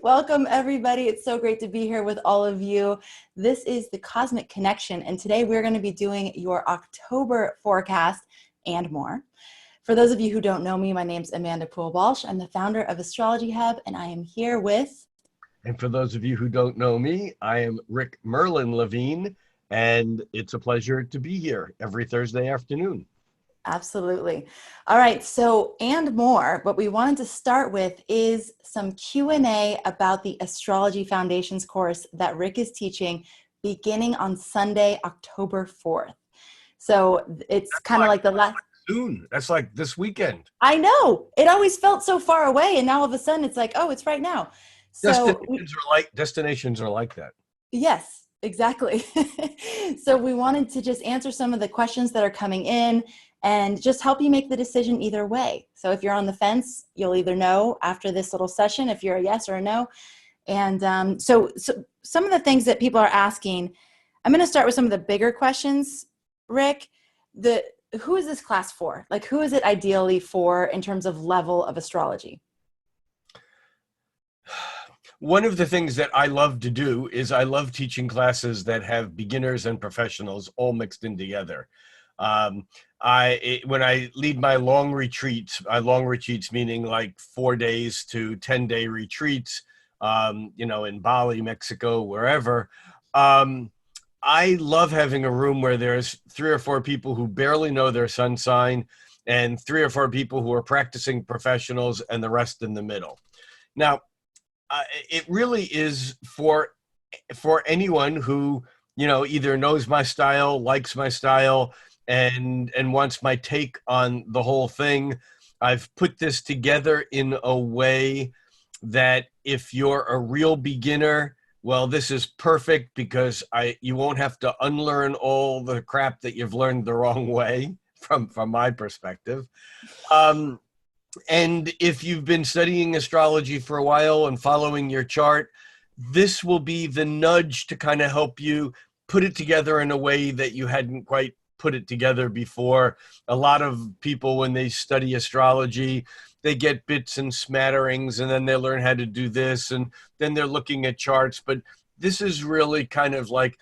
Welcome, everybody. It's so great to be here with all of you. This is the Cosmic Connection, and today we're going to be doing your October forecast and more. For those of you who don't know me, my name's Amanda Walsh. I'm the founder of Astrology Hub, and I am here with... And for those of you who don't know me, I am Rick Levine, and it's a pleasure to be here every Thursday afternoon. Absolutely. All right. So, and more, what we wanted to start with is some Q&A about the Astrology Foundations course that Rick is teaching beginning on Sunday, October 4th. So it's kind of like the last... Soon. That's like this weekend. I know. It always felt so far away. And now all of a sudden it's like, oh, it's right now. So Destinations are like that. Yes, exactly. So we wanted to just answer some of the questions that are coming in and just help you make the decision either way. So if you're on the fence, you'll either know after this little session if you're a yes or a no. And so some of the things that people are asking, I'm going to start with some of the bigger questions, Rick. Who is this class for? Like, who is it ideally for in terms of level of astrology? One of the things that I love to do is I love teaching classes that have beginners and professionals all mixed in together. When I lead my long retreats meaning like 4 days to 10-day retreats, in Bali, Mexico, wherever. I love having a room where there's 3 or 4 people who barely know their sun sign and 3 or 4 people who are practicing professionals and the rest in the middle. Now, it really is for anyone who, either knows my style, likes my style, and wants my take on the whole thing. I've put this together in a way that if you're a real beginner, well, this is perfect because you won't have to unlearn all the crap that you've learned the wrong way from my perspective. And if you've been studying astrology for a while and following your chart, this will be the nudge to kind of help you put it together in a way that you hadn't quite put it together before. A lot of people, when they study astrology, they get bits and smatterings, and then they learn how to do this, and then they're looking at charts. But this is really kind of like,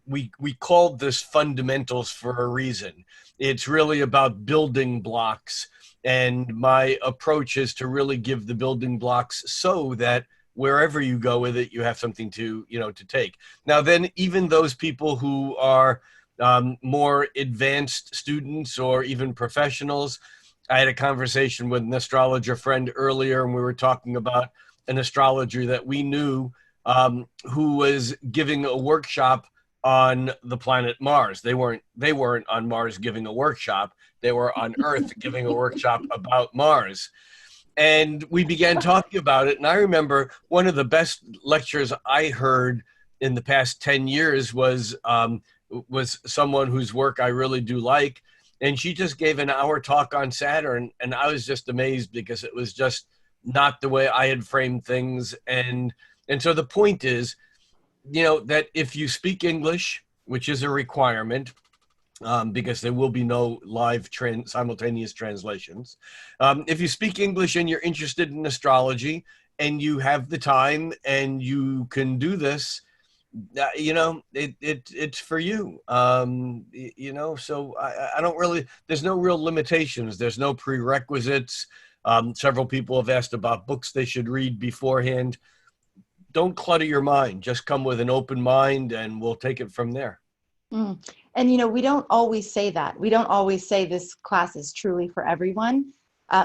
we called this fundamentals for a reason. It's really about building blocks. And my approach is to really give the building blocks so that wherever you go with it, you have something to take. Now, then, even those people who are more advanced students or even professionals, I had a conversation with an astrologer friend earlier, and we were talking about an astrologer that we knew who was giving a workshop on the planet Mars. They weren't on Mars giving a workshop. They were on Earth giving a workshop about Mars. And we began talking about it. And I remember one of the best lectures I heard in the past 10 years was someone whose work I really do like. And she just gave an hour talk on Saturn. And I was just amazed because it was just not the way I had framed things. And so the point is, that if you speak English, which is a requirement, because there will be no live simultaneous translations. If you speak English and you're interested in astrology and you have the time and you can do this, it's for you. So I don't really, there's no real limitations. There's no prerequisites. Several people have asked about books they should read beforehand. Don't clutter your mind. Just come with an open mind and we'll take it from there. Mm. And, we don't always say that. We don't always say this class is truly for everyone.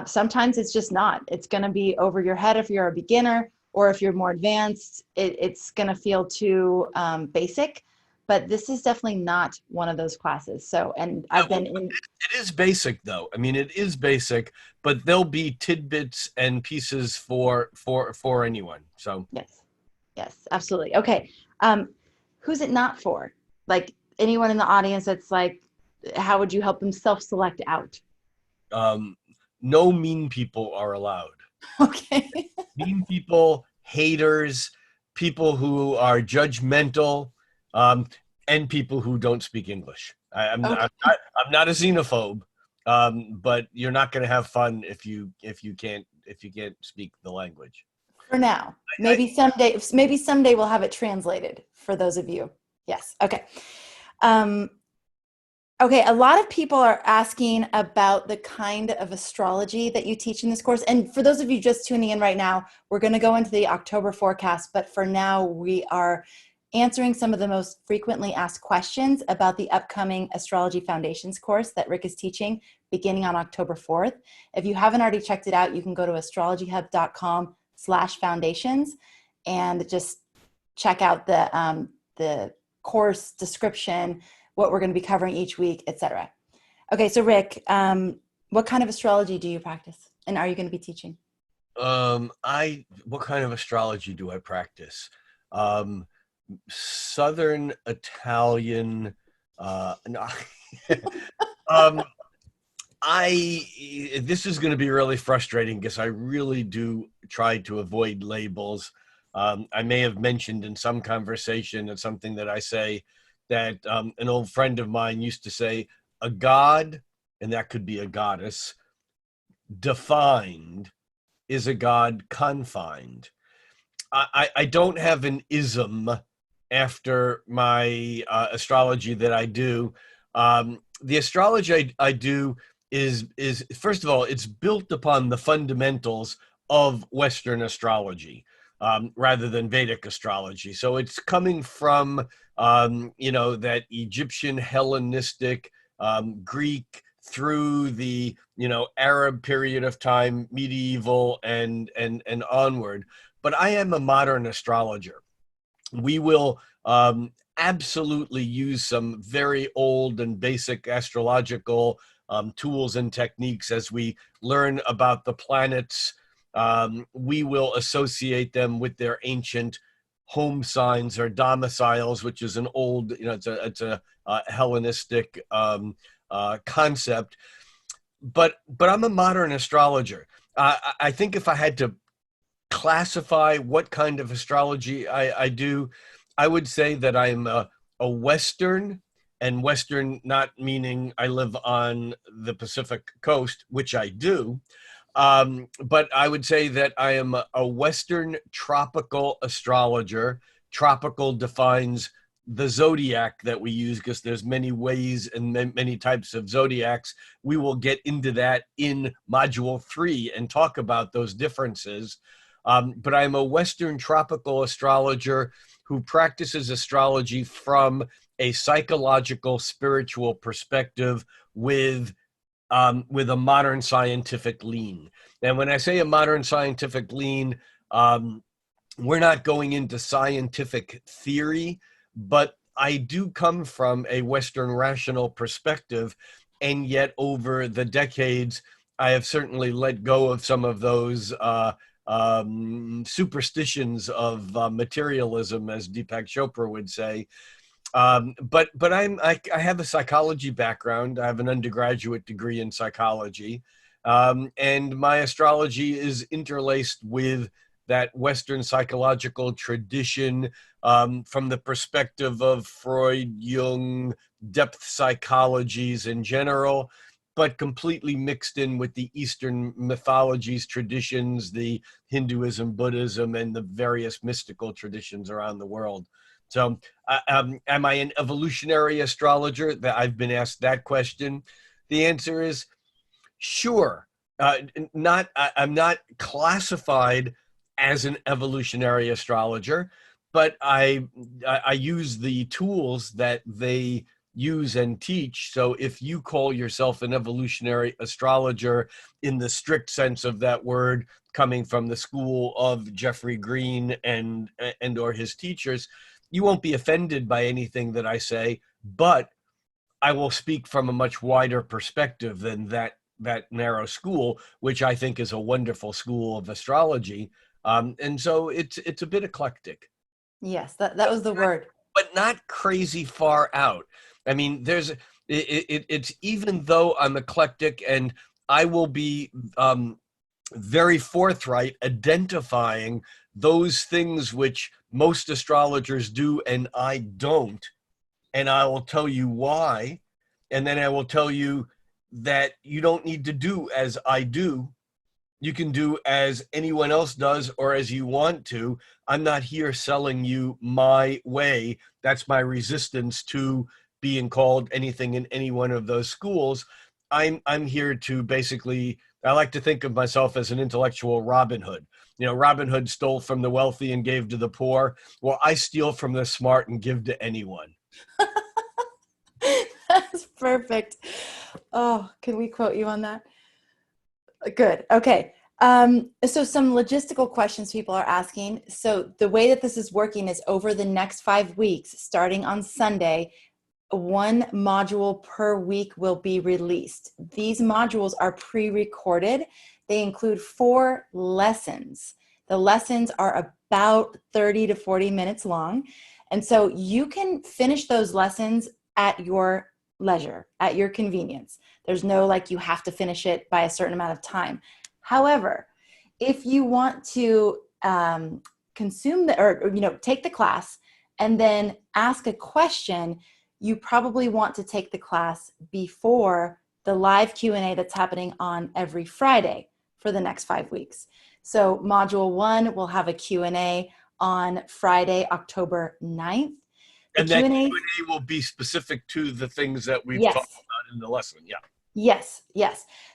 Sometimes it's just not. It's going to be over your head if you're a beginner, or if you're more advanced, it's going to feel too basic. But this is definitely not one of those classes. So, and I've been in... It is basic, though. I mean, it is basic, but there'll be tidbits and pieces for anyone. So Yes, absolutely. Okay. Who's it not for? Like, anyone in the audience that's like, how would you help them self-select out? No mean people are allowed. Okay. Mean people, haters, people who are judgmental, and people who don't speak English. I'm not a xenophobe, but you're not going to have fun if you can't speak the language. For now. Maybe someday we'll have it translated for those of you. Yes. Okay. Um, okay. A lot of people are asking about the kind of astrology that you teach in this course. And for those of you just tuning in right now, we're going to go into the October forecast. But for now, we are answering some of the most frequently asked questions about the upcoming Astrology Foundations course that Rick is teaching beginning on October 4th. If you haven't already checked it out, you can go to astrologyhub.com/foundations and just check out the course description, what we're going to be covering each week, etc. Okay, so Rick, what kind of astrology do you practice, and are you going to be teaching? What kind of astrology do I practice? Southern Italian. No. um, this is going to be really frustrating because I really do try to avoid labels. I may have mentioned in some conversation, it's something that I say, that an old friend of mine used to say, a god, and that could be a goddess, defined is a god confined. I don't have an ism after my astrology that I do. The astrology I do is first of all, it's built upon the fundamentals of Western astrology rather than Vedic astrology. So it's coming from that Egyptian Hellenistic Greek through the Arab period of time, medieval and onward. But I am a modern astrologer. We will absolutely use some very old and basic astrological tools and techniques as we learn about the planets. We will associate them with their ancient home signs or domiciles, which is an old, it's a Hellenistic concept. But I'm a modern astrologer. I think if I had to classify what kind of astrology I do, I would say that I'm a Western, and Western not meaning I live on the Pacific coast, which I do, but I would say that I am a Western tropical astrologer. Tropical defines the zodiac that we use because there's many ways and many types of zodiacs. We will get into that in module 3 and talk about those differences. But I'm a Western tropical astrologer who practices astrology from a psychological, spiritual perspective with a modern scientific lean. And when I say a modern scientific lean, we're not going into scientific theory, but I do come from a Western rational perspective. And yet over the decades, I have certainly let go of some of those superstitions of materialism, as Deepak Chopra would say. But I have a psychology background. I have an undergraduate degree in psychology, and my astrology is interlaced with that Western psychological tradition from the perspective of Freud, Jung, depth psychologies in general, but completely mixed in with the Eastern mythologies, traditions, the Hinduism, Buddhism, and the various mystical traditions around the world. So am I an evolutionary astrologer? That I've been asked that question. The answer is sure. I'm not classified as an evolutionary astrologer, but I use the tools that they use and teach. So if you call yourself an evolutionary astrologer in the strict sense of that word, coming from the school of Jeffrey Green and or his teachers, you won't be offended by anything that I say, but I will speak from a much wider perspective than that narrow school, which I think is a wonderful school of astrology. And so it's a bit eclectic. Yes, that was the word. But not crazy far out. I mean, it's even though I'm eclectic, and I will be very forthright identifying those things which most astrologers do and I don't, and I will tell you why, and then I will tell you that you don't need to do as I do, You can do as anyone else does or as you want to. I'm not here selling you my way. That's my resistance to being called anything in any one of those schools. I'm here to basically, I like to think of myself as an intellectual Robin Hood. You know, Robin Hood stole from the wealthy and gave to the poor. Well, I steal from the smart and give to anyone. That's perfect. Oh, can we quote you on that? Good. Okay. So some logistical questions people are asking. So the way that this is working is over the next 5 weeks, starting on Sunday, one module per week will be released. These modules are pre-recorded. They include 4 lessons. The lessons are about 30 to 40 minutes long. And so you can finish those lessons at your leisure, at your convenience. There's no like you have to finish it by a certain amount of time. However, if you want to consume the, or take the class and then ask a question, you probably want to take the class before the live Q&A that's happening on every Friday for the next 5 weeks. So module 1 will have a Q&A on Friday, October 9th. And that Q&A will be specific to the things that we've talked about in the lesson. Yeah. Yes.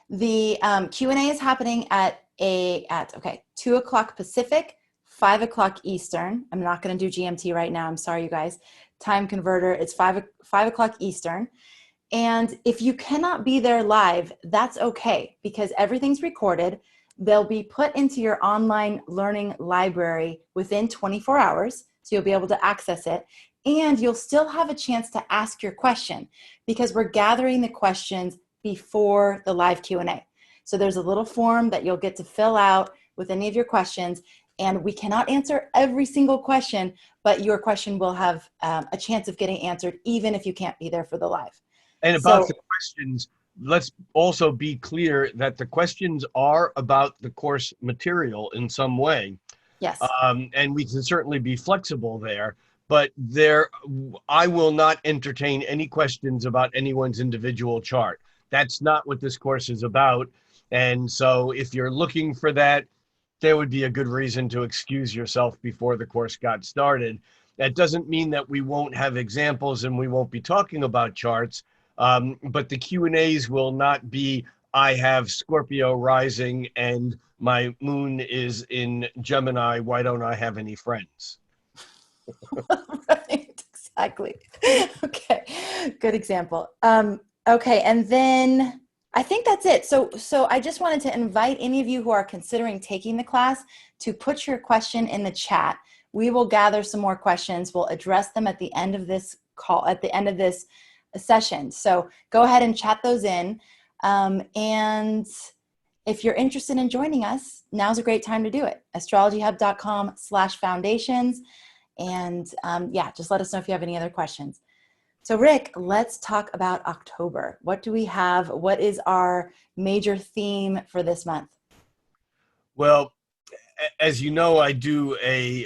The Q&A is happening at 2 o'clock Pacific, 5 o'clock Eastern. I'm not going to do GMT right now. I'm sorry, you guys. Time converter, it's 5 o'clock Eastern. And if you cannot be there live, that's okay, because everything's recorded. They'll be put into your online learning library within 24 hours. So you'll be able to access it. And you'll still have a chance to ask your question, because we're gathering the questions before the live Q&A. So there's a little form that you'll get to fill out with any of your questions. And we cannot answer every single question, but your question will have a chance of getting answered even if you can't be there for the live. And about the questions, let's also be clear that the questions are about the course material in some way. Yes. And we can certainly be flexible there, but I will not entertain any questions about anyone's individual chart. That's not what this course is about. And so if you're looking for that, there would be a good reason to excuse yourself before the course got started. That doesn't mean that we won't have examples and we won't be talking about charts, but the Q&As will not be, I have Scorpio rising and my moon is in Gemini, why don't I have any friends? Right, exactly. Okay, good example. Okay, and then I think that's it. So I just wanted to invite any of you who are considering taking the class to put your question in the chat. We will gather some more questions. We'll address them at the end of this call, at the end of this session. So go ahead and chat those in. And if you're interested in joining us, now's a great time to do it. astrologyhub.com/foundations. And just let us know if you have any other questions. So Rick, let's talk about October. What do we have? What is our major theme for this month? Well, as you know, I do a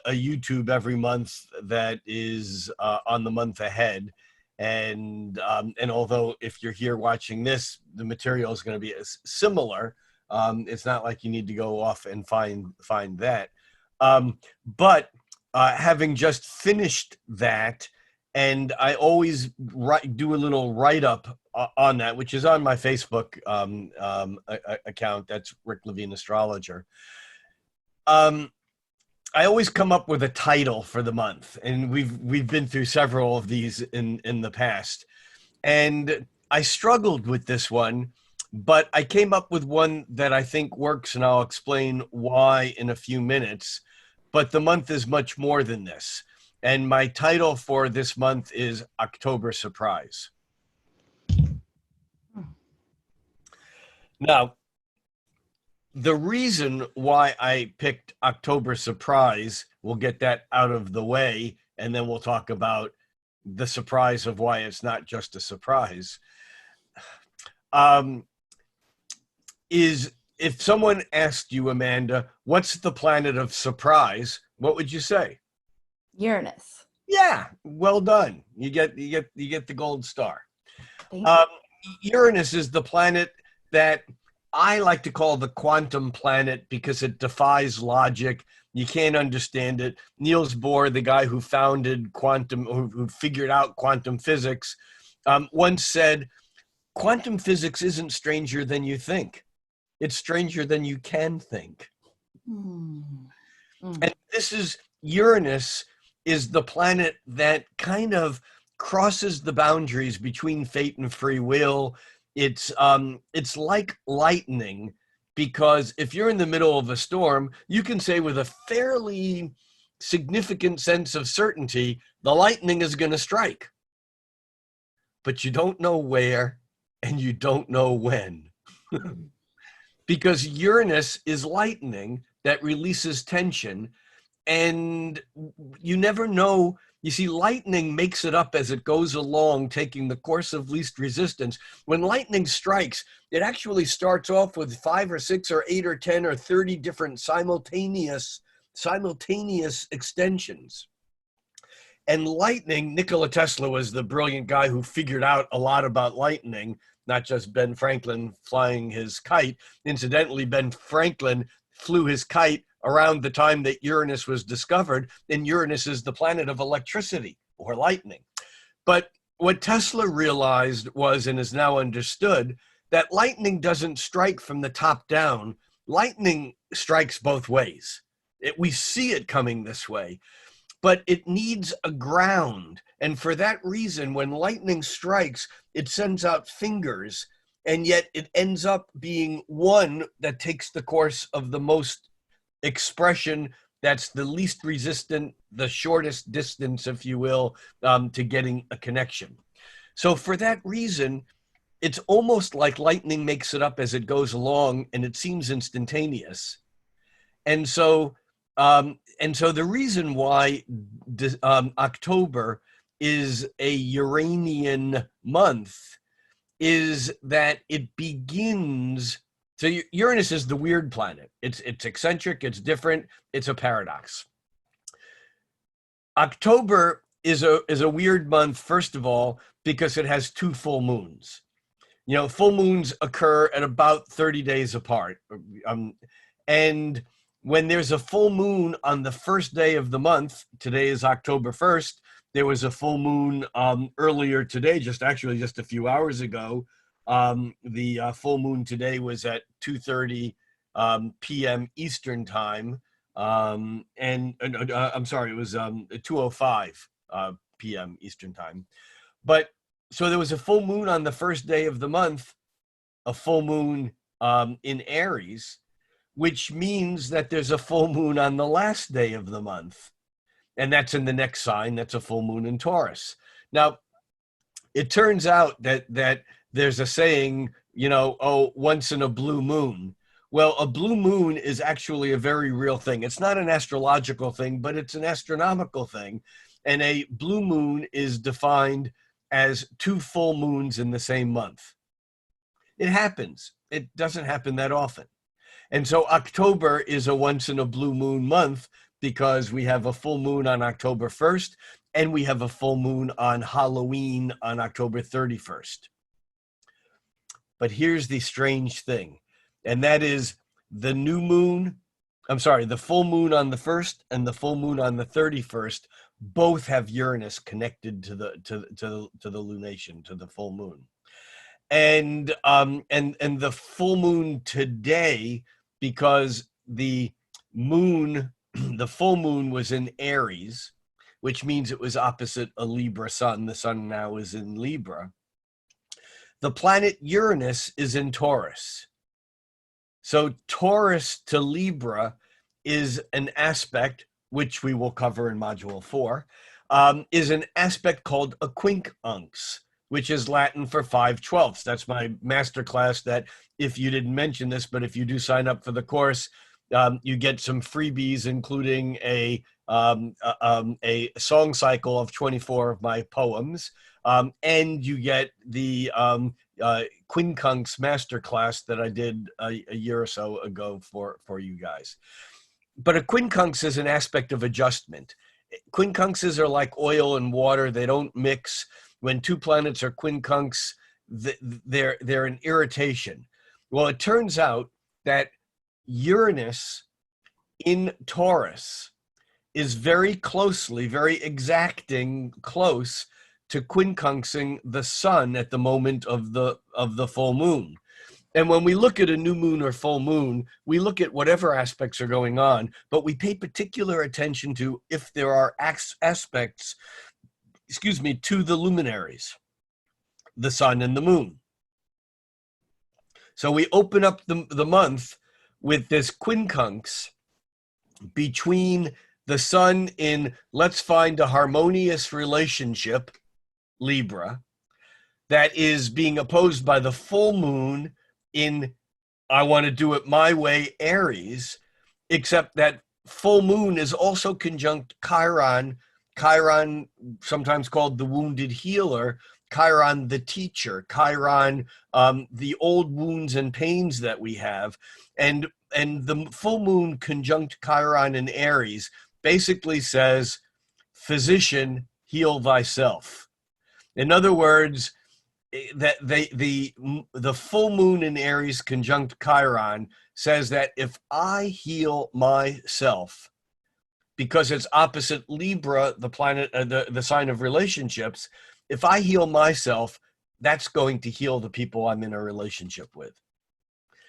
YouTube every month that is on the month ahead. And although if you're here watching this, the material is going to be similar. It's not like you need to go off and find that. But having just finished that, and I always do a little write-up on that, which is on my Facebook account. That's Rick Levine Astrologer. I always come up with a title for the month, and we've been through several of these in the past. And I struggled with this one, but I came up with one that I think works, and I'll explain why in a few minutes. But the month is much more than this. And my title for this month is October Surprise. Now, the reason why I picked October Surprise, we'll get that out of the way, and then we'll talk about the surprise of why it's not just a surprise, is if someone asked you, Amanda, what's the planet of surprise, what would you say? Uranus. Yeah, well done. You get the gold star. Thank you. Uranus is the planet that I like to call the quantum planet because it defies logic. You can't understand it. Niels Bohr, the guy who founded quantum, who figured out quantum physics, once said, quantum physics isn't stranger than you think. It's stranger than you can think. Mm. Mm. And this is Uranus is the planet that kind of crosses the boundaries between fate and free will. It's like lightning, because if you're in the middle of a storm, you can say with a fairly significant sense of certainty, the lightning is going to strike. But you don't know where and you don't know when. Because Uranus is lightning that releases tension, and you never know. You see, lightning makes it up as it goes along, taking the course of least resistance. When lightning strikes, it actually starts off with 5 or 6 or 8 or 10 or 30 different simultaneous extensions. And lightning, Nikola Tesla was the brilliant guy who figured out a lot about lightning, not just Ben Franklin flying his kite. Incidentally, Ben Franklin flew his kite around the time that Uranus was discovered, and Uranus is the planet of electricity or lightning. But what Tesla realized was, and is now understood, that lightning doesn't strike from the top down. Lightning strikes both ways. We see it coming this way, but it needs a ground. And for that reason, when lightning strikes, it sends out fingers, and yet it ends up being one that takes the course of the most expression, that's the least resistant, the shortest distance, if you will, to getting a connection. So for that reason, it's almost like lightning makes it up as it goes along, and it seems instantaneous. And so the reason why October is a Uranian month is that it begins. So Uranus is the weird planet. It's eccentric, it's different, it's a paradox. October is a weird month, first of all, because it has 2 full moons. You know, full moons occur at about 30 days apart. And when there's a full moon on the first day of the month, today is October 1st, there was a full moon earlier today, just a few hours ago. The full moon today was at 2:30 p.m. Eastern time. I'm sorry, it was 2:05 p.m. Eastern time. But so there was a full moon on the first day of the month, a full moon in Aries, which means that there's a full moon on the last day of the month. And that's in the next sign. That's a full moon in Taurus. Now, it turns out that there's a saying, once in a blue moon. Well, a blue moon is actually a very real thing. It's not an astrological thing, but it's an astronomical thing. And a blue moon is defined as 2 full moons in the same month. It happens. It doesn't happen that often. And so October is a once in a blue moon month, because we have a full moon on October 1st, and we have a full moon on Halloween on October 31st. But here's the strange thing, and that is the full moon on the 1st and the full moon on the 31st both have Uranus connected to the lunation, to the full moon. And the full moon today, because the full moon was in Aries, which means it was opposite a Libra sun. The sun now is in Libra. The planet Uranus is in Taurus. So Taurus to Libra is an aspect, which we will cover in Module 4, is an aspect called a quincunx, which is Latin for 5/12. That's my masterclass that, if you didn't mention this, but if you do sign up for the course, you get some freebies, including a song cycle of 24 of my poems, and you get the quincunx masterclass that I did a year or so ago for you guys. But a quincunx is an aspect of adjustment. Quincunxes are like oil and water. They don't mix. When 2 planets are quincunx, they're an irritation. Well, it turns out that Uranus in Taurus is very closely, very exacting close to quincunxing the sun at the moment of the full moon. And when we look at a new moon or full moon, we look at whatever aspects are going on, but we pay particular attention to if there are aspects, to the luminaries, the sun and the moon. So we open up the month with this quincunx between the sun in let's find a harmonious relationship, Libra, that is being opposed by the full moon in I want to do it my way, Aries, except that full moon is also conjunct Chiron, Chiron sometimes called the wounded healer, Chiron the teacher, Chiron the old wounds and pains that we have, and the full moon conjunct Chiron in Aries basically says, physician, heal thyself. In other words, that the full moon in Aries conjunct Chiron says that if I heal myself, because it's opposite Libra, the planet, the sign of relationships, if I heal myself, that's going to heal the people I'm in a relationship with.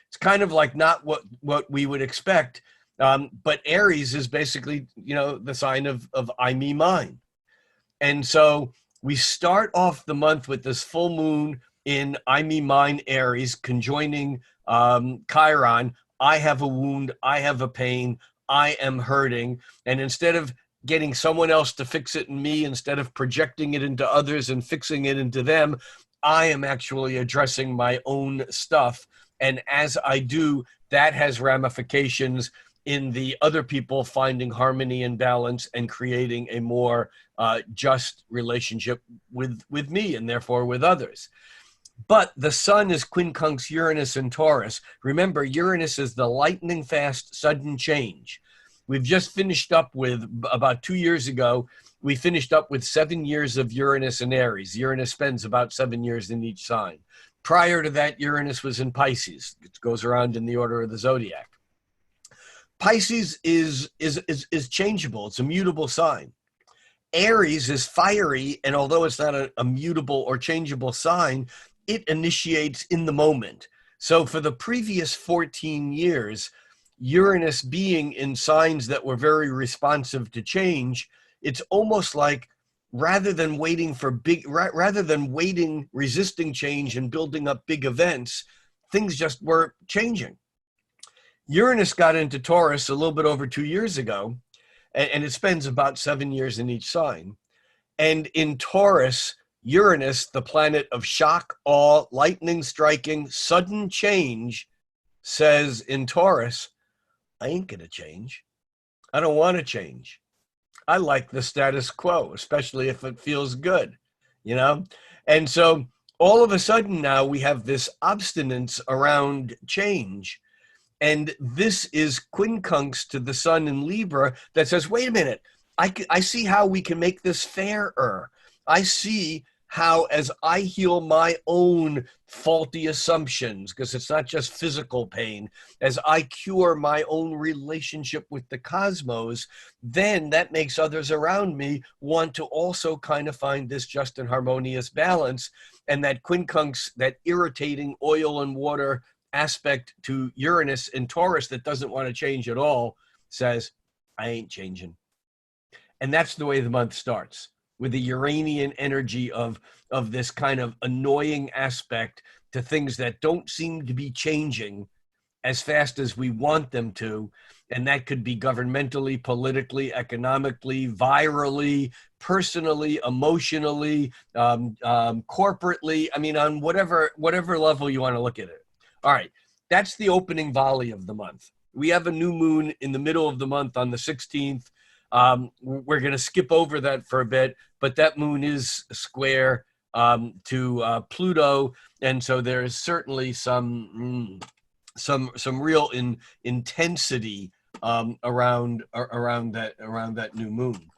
It's kind of like not what we would expect, but Aries is basically, the sign of I, me, mine. And so we start off the month with this full moon in I, me, mine, Aries, conjoining Chiron. I have a wound. I have a pain. I am hurting. And instead of getting someone else to fix it in me, instead of projecting it into others and fixing it into them, I am actually addressing my own stuff. And as I do, that has ramifications in the other people finding harmony and balance and creating a more just relationship with me and therefore with others. But the sun is quincunx Uranus in Taurus. Remember, Uranus is the lightning fast, sudden change. We've just finished up with, about 2 years ago, we finished up with 7 years of Uranus in Aries. Uranus spends about 7 years in each sign. Prior to that, Uranus was in Pisces. It goes around in the order of the zodiac. Pisces is changeable. It's a mutable sign. Aries is fiery, and although it's not a mutable or changeable sign, it initiates in the moment. So for the previous 14 years, Uranus being in signs that were very responsive to change, it's almost like rather than resisting change and building up big events, things just were changing. Uranus got into Taurus a little bit over 2 years ago, and it spends about 7 years in each sign. And in Taurus, Uranus, the planet of shock, awe, lightning striking, sudden change, says in Taurus, I ain't gonna change. I don't want to change. I like the status quo, especially if it feels good, And so all of a sudden now we have this obstinance around change. And this is quincunx to the sun in Libra that says, wait a minute, I see how we can make this fairer. I see how as I heal my own faulty assumptions, because it's not just physical pain, as I cure my own relationship with the cosmos, then that makes others around me want to also kind of find this just and harmonious balance. And that quincunx, that irritating oil and water aspect to Uranus in Taurus that doesn't want to change at all, says, I ain't changing. And that's the way the month starts, with the Uranian energy of this kind of annoying aspect to things that don't seem to be changing as fast as we want them to. And that could be governmentally, politically, economically, virally, personally, emotionally, corporately. I mean, on whatever level you want to look at it. All right, that's the opening volley of the month. We have a new moon in the middle of the month on the 16th. We're going to skip over that for a bit, but that moon is square to Pluto, and so there is certainly some real intensity around that new moon.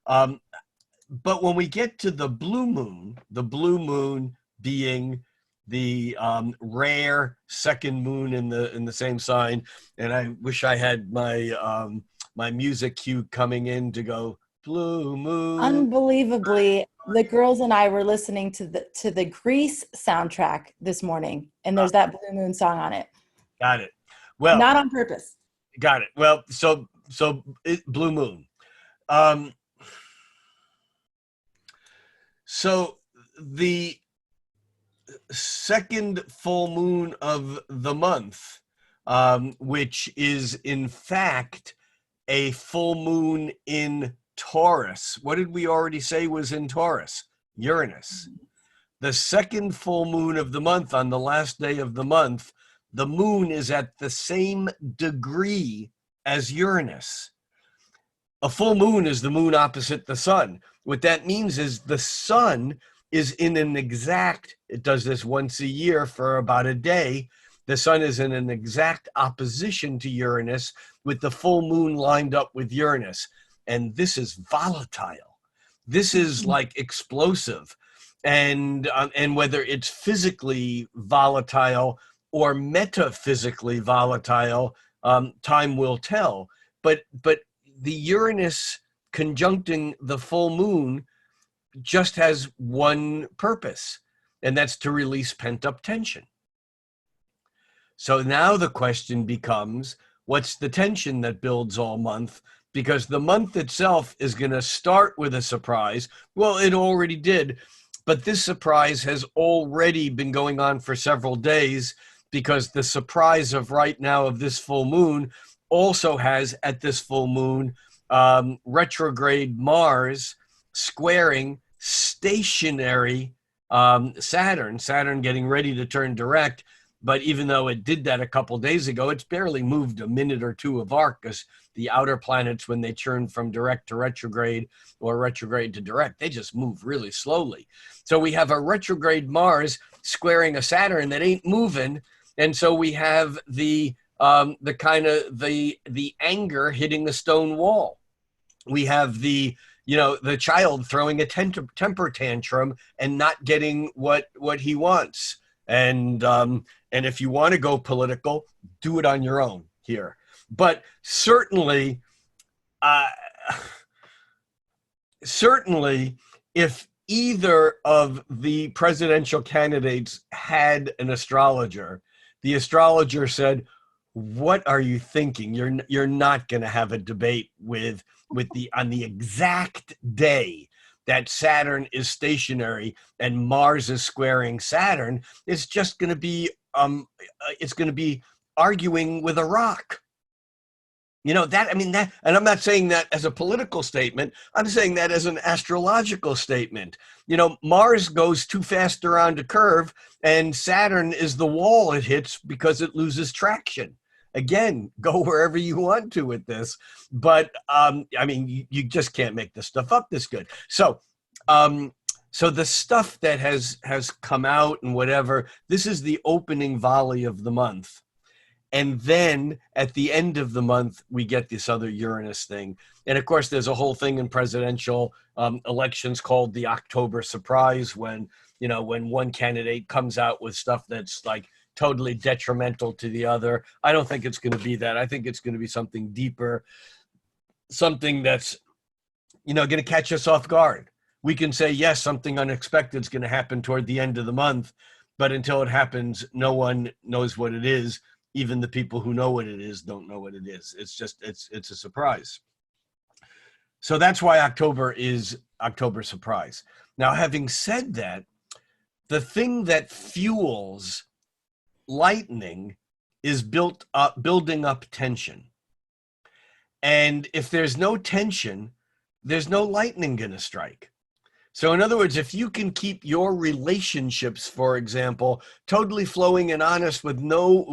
But when we get to the blue moon being the rare second moon in the same sign. And I wish I had my music cue coming in to go blue moon. Unbelievably, the girls and I were listening to the Grease soundtrack this morning, and there's that Blue Moon song on it. Got it. Well, Not on purpose. got it. Well, blue moon. Um, so the second full moon of the month, which is in fact a full moon in Taurus. What did we already say was in Taurus? Uranus. The second full moon of the month, on the last day of the month, the moon is at the same degree as Uranus. A full moon is the moon opposite the sun. What that means is the sun is in an exact, it does this once a year for about a day. The sun is in an exact opposition to Uranus, with the full moon lined up with Uranus. And this is volatile. This is like explosive. And whether it's physically volatile or metaphysically volatile, time will tell. But the Uranus conjuncting the full moon just has one purpose, and that's to release pent-up tension. So now the question becomes, what's the tension that builds all month? Because the month itself is going to start with a surprise. Well, it already did, but this surprise has already been going on for several days, because the surprise of right now of this full moon also has, at this full moon, retrograde Mars squaring stationary Saturn getting ready to turn direct. But even though it did that a couple days ago, it's barely moved a minute or two of arc, because the outer planets, when they turn from direct to retrograde or retrograde to direct, they just move really slowly. So we have a retrograde Mars squaring a Saturn that ain't moving. And so we have the kind of the anger hitting the stone wall. We have the child throwing a temper tantrum and not getting what he wants. And if you want to go political, do it on your own here. But certainly, if either of the presidential candidates had an astrologer, the astrologer said, "What are you thinking? You're not going to have a debate on the exact day that Saturn is stationary and Mars is squaring Saturn. It's just going to be arguing with a rock." And I'm not saying that as a political statement. I'm saying that as an astrological statement. Mars goes too fast around a curve, and Saturn is the wall it hits because it loses traction. Again, go wherever you want to with this, but you just can't make this stuff up this good. So the stuff that has come out and whatever, this is the opening volley of the month. And then at the end of the month, we get this other Uranus thing. And of course, there's a whole thing in presidential elections called the October surprise, when one candidate comes out with stuff that's like totally detrimental to the other. I don't think it's going to be that. I think it's going to be something deeper, something that's, going to catch us off guard. We can say, yes, something unexpected is going to happen toward the end of the month, but until it happens, no one knows what it is. Even the people who know what it is don't know what it is. It's a surprise. So that's why October is October surprise. Now, having said that, the thing that fuels lightning is building up tension. And if there's no tension, there's no lightning going to strike. So in other words, if you can keep your relationships, for example, totally flowing and honest, with no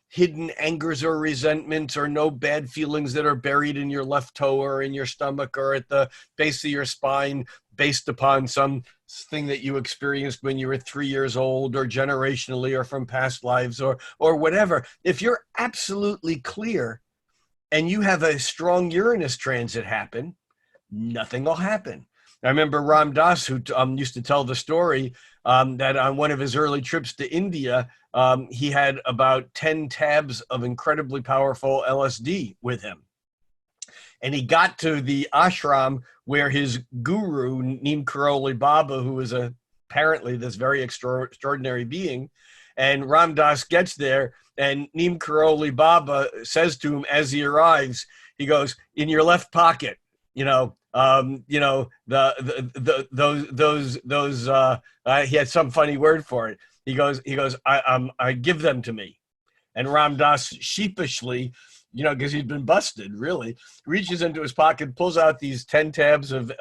hidden angers or resentments, or no bad feelings that are buried in your left toe or in your stomach or at the base of your spine based upon some thing that you experienced when you were 3 years old, or generationally, or from past lives, or whatever. If you're absolutely clear and you have a strong Uranus transit happen, nothing will happen. I remember Ram Dass, who used to tell the story that on one of his early trips to India, he had about 10 tabs of incredibly powerful LSD with him. And he got to the ashram where his guru, Neem Karoli Baba, who was apparently this very extraordinary being, and Ram Dass gets there, and Neem Karoli Baba says to him as he arrives, he goes, "In your left pocket, you know, he had some funny word for it. He goes, I give them to me." And Ram Dass sheepishly, because he'd been busted, really, reaches into his pocket, pulls out these 10 tabs of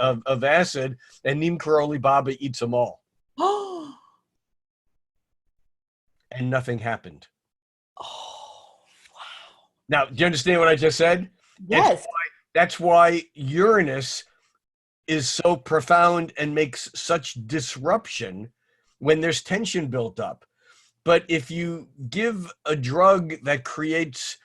acid, and Neem Karoli Baba eats them all. Oh, And nothing happened. wow. Now, do you understand what I just said? Yes. That's why Uranus is so profound and makes such disruption when there's tension built up. But if you give a drug that creates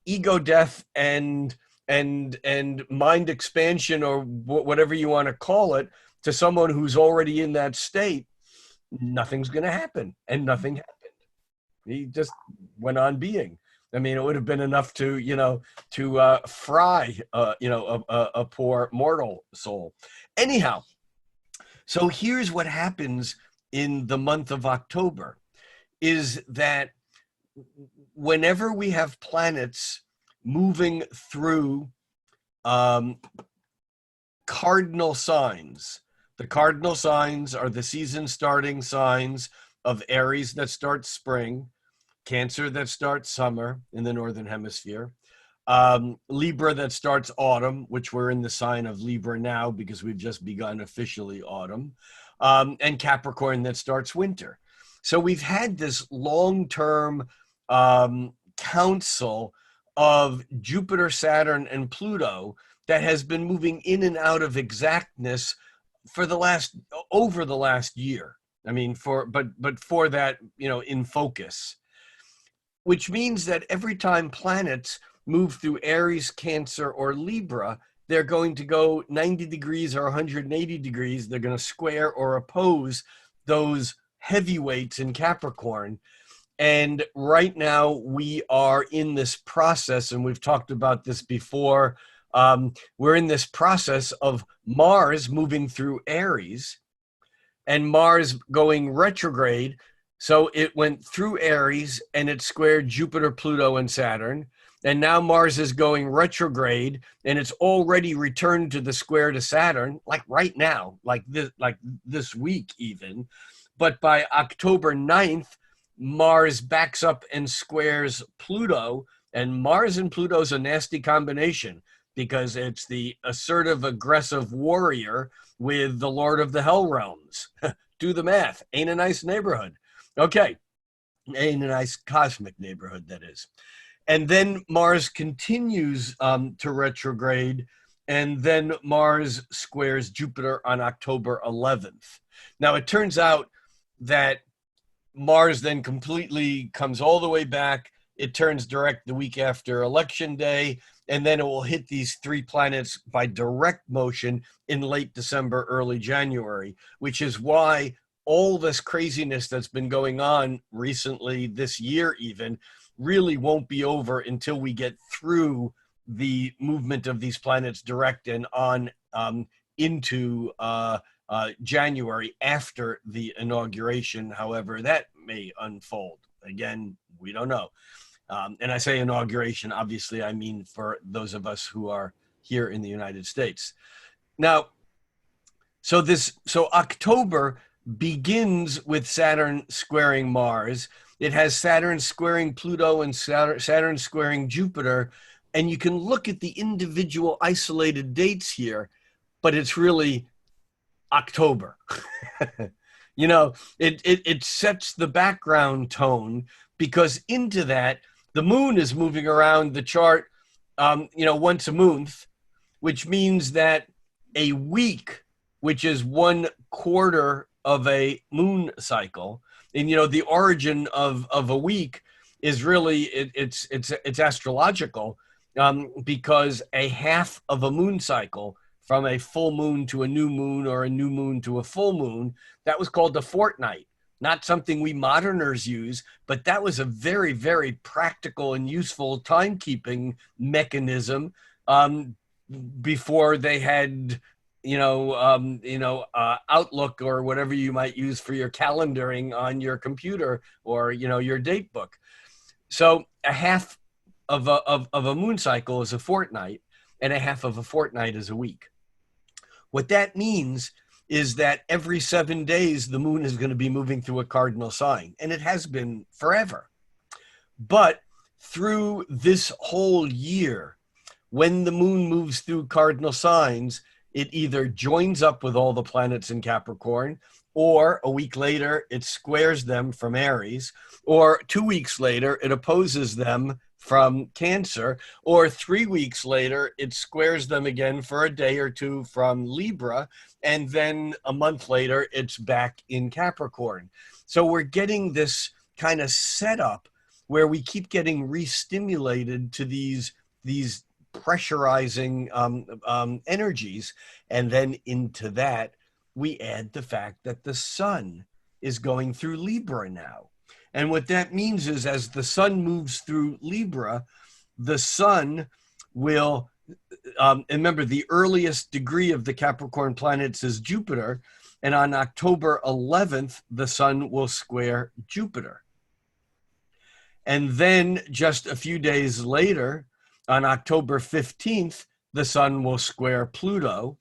ego death and mind expansion, or whatever you want to call it, to someone who's already in that state, nothing's going to happen. And nothing happened. He just went on being. I mean, it would have been enough to fry, a poor mortal soul. Anyhow, so here's what happens in the month of October, is that whenever we have planets moving through cardinal signs, the cardinal signs are the season starting signs of Aries that starts spring, Cancer that starts summer in the Northern Hemisphere, Libra that starts autumn, which we're in the sign of Libra now because we've just begun officially autumn, and Capricorn that starts winter. So we've had this long-term council of Jupiter, Saturn, and Pluto that has been moving in and out of exactness for over the last year. I mean, for that, in focus, which means that every time planets move through Aries, Cancer, or Libra, they're going to go 90 degrees or 180 degrees. They're going to square or oppose those heavyweights in Capricorn. And right now we are in this process, and we've talked about this before. We're in this process of Mars moving through Aries and Mars going retrograde. So it went through Aries and it squared Jupiter, Pluto, and Saturn. And now Mars is going retrograde and it's already returned to the square to Saturn, like right now, like this week even. But by October 9th, Mars backs up and squares Pluto. And Mars and Pluto is a nasty combination because it's the assertive, aggressive warrior with the Lord of the Hell Realms. Do the math. Ain't a nice neighborhood. Okay. Ain't a nice cosmic neighborhood, that is. And then Mars continues to retrograde, and then Mars squares Jupiter on October 11th. Now, it turns out that Mars then completely comes all the way back. It turns direct the week after Election Day, and then it will hit these three planets by direct motion in late December, early January, which is why all this craziness that's been going on recently, this year even, really won't be over until we get through the movement of these planets direct and on into January after the inauguration. However, that may unfold. Again, we don't know. And I say inauguration, obviously, I mean for those of us who are here in the United States. Now, so October begins with Saturn squaring Mars. It has Saturn squaring Pluto and Saturn squaring Jupiter. And you can look at the individual isolated dates here, but it's really October. It sets the background tone, because into that, the moon is moving around the chart, once a month, which means that a week, which is 1/4 of a moon cycle, and the origin of a week is really it's astrological, because a half of a moon cycle from a full moon to a new moon or a new moon to a full moon, that was called a fortnight. Not something we moderners use, but that was a very, very practical and useful timekeeping mechanism before they had, Outlook or whatever you might use for your calendaring on your computer or, your date book. So a half of a moon cycle is a fortnight, and a half of a fortnight is a week. What that means is that every 7 days, the moon is going to be moving through a cardinal sign, and it has been forever. But through this whole year, when the moon moves through cardinal signs, it either joins up with all the planets in Capricorn, or a week later, it squares them from Aries, or 2 weeks later, it opposes them from Cancer, or 3 weeks later, it squares them again for a day or two from Libra, and then a month later, it's back in Capricorn. So we're getting this kind of setup where we keep getting re-stimulated to these pressurizing energies, and then into that, we add the fact that the sun is going through Libra now. And what that means is as the sun moves through Libra, the sun will, remember, the earliest degree of the Capricorn planets is Jupiter. And on October 11th, the sun will square Jupiter. And then just a few days later, on October 15th, the sun will square Pluto.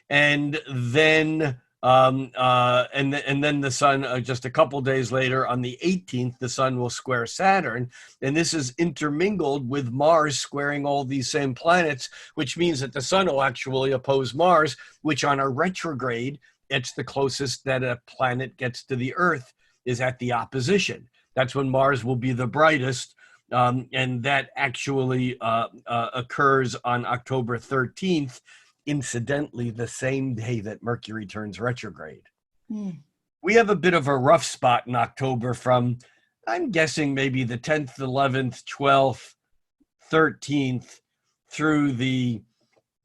And then and then the sun, just a couple days later, on the 18th, the sun will square Saturn. And this is intermingled with Mars squaring all these same planets, which means that the sun will actually oppose Mars, which on a retrograde, it's the closest that a planet gets to the Earth, is at the opposition. That's when Mars will be the brightest. And that actually occurs on October 13th. Incidentally, the same day that Mercury turns retrograde. We have a bit of a rough spot in October from, I'm guessing, maybe the 10th, 11th, 12th, 13th through the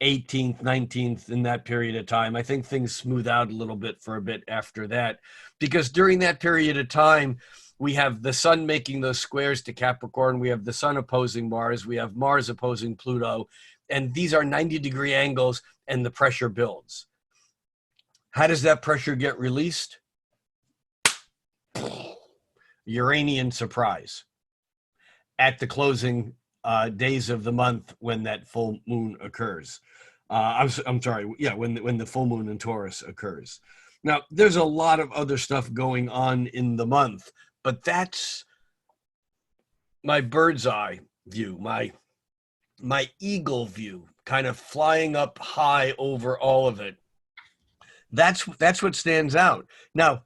18th, 19th, in that period of time. I think things smooth out a little bit for a bit after that, because during that period of time, we have the sun making those squares to Capricorn. We have the sun opposing Mars. We have Mars opposing Pluto. And these are 90-degree angles, and the pressure builds. How does that pressure get released? Uranian surprise at the closing days of the month when that full moon occurs. I'm sorry, yeah, when the full moon in Taurus occurs. Now, there's a lot of other stuff going on in the month, but that's my bird's eye view, my eagle view, kind of flying up high over all of it. That's what stands out. Now,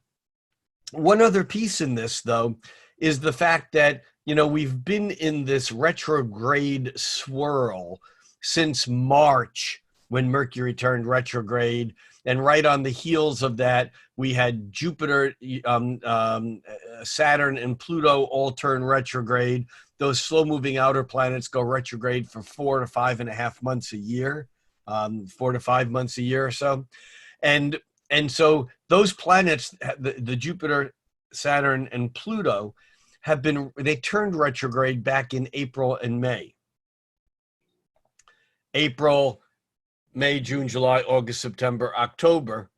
one other piece in this, though, is the fact that, we've been in this retrograde swirl since March when Mercury turned retrograde. And right on the heels of that, we had Jupiter, Saturn, and Pluto all turn retrograde. Those slow-moving outer planets go retrograde for 4 to 5.5 months a year, 4 to 5 months a year or so. And so those planets, the Jupiter, Saturn, and Pluto, they turned retrograde back in April and May. April, May, June, July, August, September, October.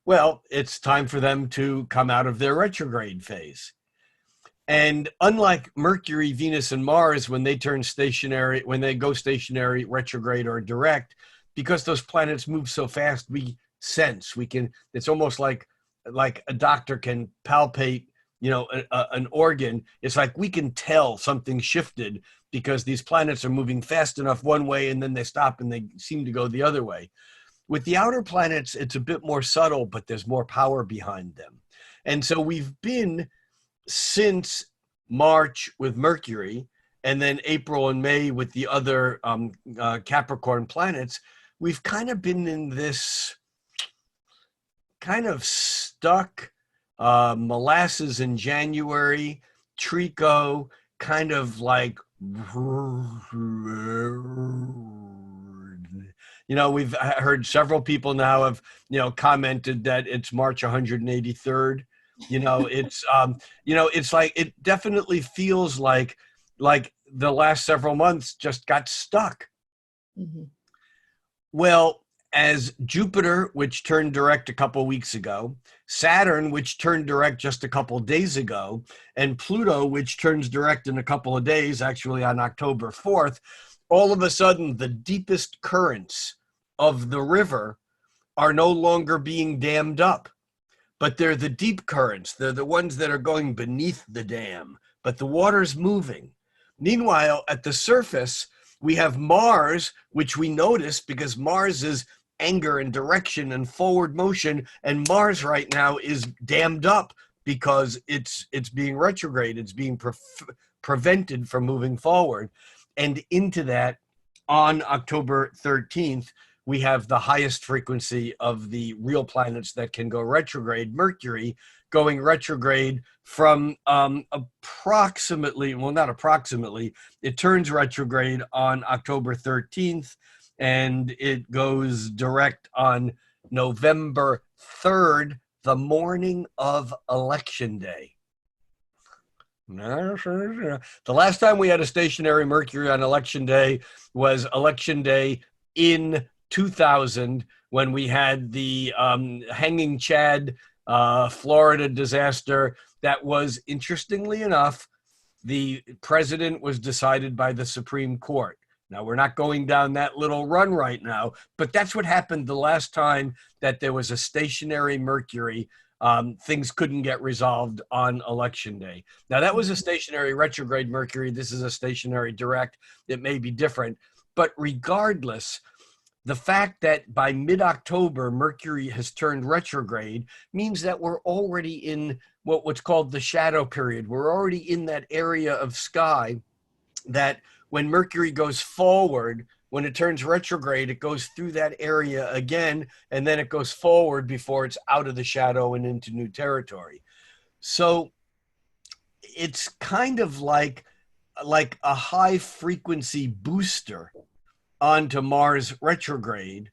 Well, it's time for them to come out of their retrograde phase. And unlike Mercury, Venus, and Mars, when they go stationary, retrograde, or direct, because those planets move so fast, we sense, it's almost like a doctor can palpate, an organ. It's like we can tell something shifted because these planets are moving fast enough one way and then they stop and they seem to go the other way. With the outer planets, it's a bit more subtle, but there's more power behind them. And so we've been, since March with Mercury, and then April and May with the other Capricorn planets, we've kind of been in this kind of stuck molasses in January, Trico, kind of like, You know, we've heard several people now have, you know, commented that it's March 183rd. You know, it's like, it definitely feels like the last several months just got stuck. Mm-hmm. Well, as Jupiter, which turned direct a couple weeks ago, Saturn, which turned direct just a couple days ago, and Pluto, which turns direct in a couple of days, actually on October 4th, all of a sudden the deepest currents of the river are no longer being dammed up. But they're the deep currents. They're the ones that are going beneath the dam, but the water's moving. Meanwhile, at the surface, we have Mars, which we notice because Mars is anger and direction and forward motion, and Mars right now is dammed up because it's being retrograde. It's being prevented from moving forward. And into that, on October 13th, we have the highest frequency of the real planets that can go retrograde, Mercury, going retrograde from approximately, well, not approximately, it turns retrograde on October 13th, and it goes direct on November 3rd, the morning of Election Day. The last time we had a stationary Mercury on Election Day was Election Day in 2000, when we had the Hanging Chad, Florida disaster. That was, interestingly enough, the president was decided by the Supreme Court. Now, we're not going down that little run right now, but that's what happened the last time that there was a stationary Mercury. Things couldn't get resolved on Election Day. Now, that was a stationary retrograde Mercury. This is a stationary direct. It may be different, but regardless, the fact that by mid-October, Mercury has turned retrograde means that we're already in what's called the shadow period. We're already in that area of sky that when Mercury goes forward, when it turns retrograde, it goes through that area again, and then it goes forward before it's out of the shadow and into new territory. So it's kind of like a high frequency booster onto Mars retrograde,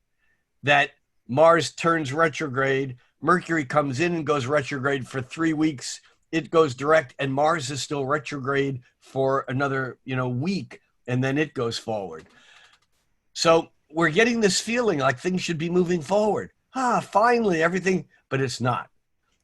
that Mars turns retrograde, Mercury comes in and goes retrograde for 3 weeks, it goes direct, and Mars is still retrograde for another, week, and then it goes forward. So we're getting this feeling like things should be moving forward. Finally, everything, but it's not.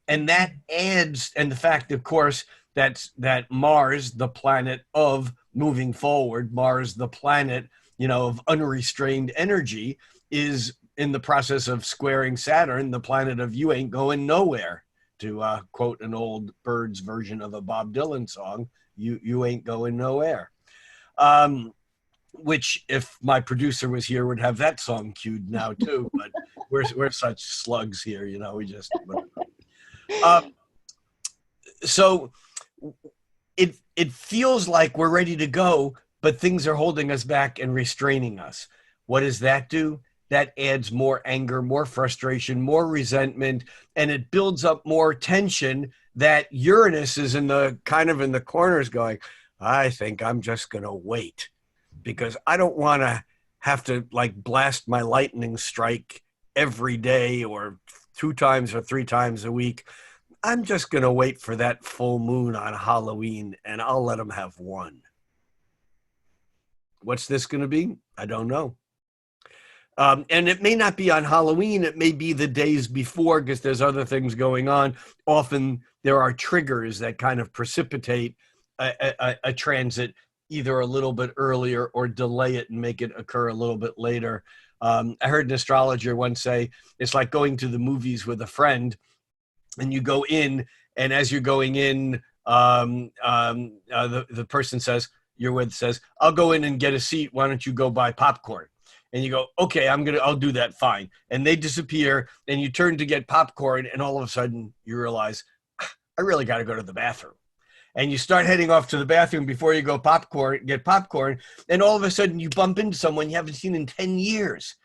And that adds, and the fact, of course, that Mars, the planet of moving forward, Mars, the planet of unrestrained energy, is in the process of squaring Saturn, the planet of you ain't going nowhere, to quote an old Byrds version of a Bob Dylan song, you ain't going nowhere. Which, if my producer was here, would have that song queued now too, but we're such slugs here, we just... So it feels like we're ready to go, but things are holding us back and restraining us. What does that do? That adds more anger, more frustration, more resentment, and it builds up more tension that Uranus is in the corners going, I think I'm just going to wait, because I don't want to have to blast my lightning strike every day or 2 times or 3 times a week. I'm just going to wait for that full moon on Halloween, and I'll let them have one. What's this going to be? I don't know. And it may not be on Halloween. It may be the days before, because there's other things going on. Often there are triggers that kind of precipitate a transit either a little bit earlier or delay it and make it occur a little bit later. I heard an astrologer once say, it's like going to the movies with a friend, and you go in, and as you're going in, the person you're with says, I'll go in and get a seat. Why don't you go buy popcorn? And you go, okay, I'll do that. Fine. And they disappear, and you turn to get popcorn, and all of a sudden you realize, I really got to go to the bathroom. And you start heading off to the bathroom before you go get popcorn. And all of a sudden you bump into someone you haven't seen in 10 years.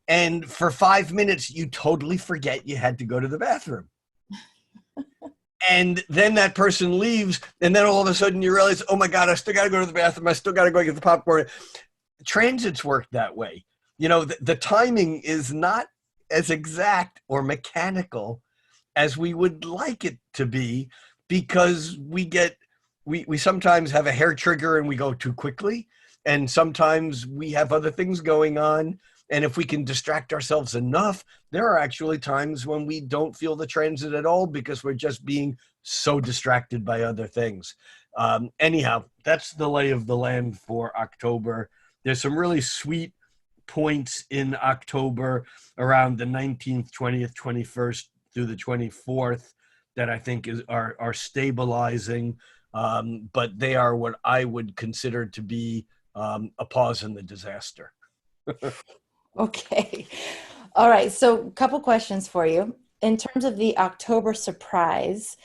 And for 5 minutes, you totally forget you had to go to the bathroom. And then that person leaves, and then all of a sudden you realize, oh my God, I still got to go to the bathroom. I still got to go get the popcorn. Transits work that way. you know, the timing is not as exact or mechanical as we would like it to be, because we sometimes have a hair trigger and we go too quickly, and sometimes we have other things going on, and if we can distract ourselves enough, there are actually times when we don't feel the transit at all because we're just being so distracted by other things. Anyhow, that's the lay of the land for October. There's some really sweet points in October around the 19th, 20th, 21st through the 24th that I think are stabilizing, but they are what I would consider to be a pause in the disaster. Okay. All right. So, a couple questions for you. In terms of the October surprise,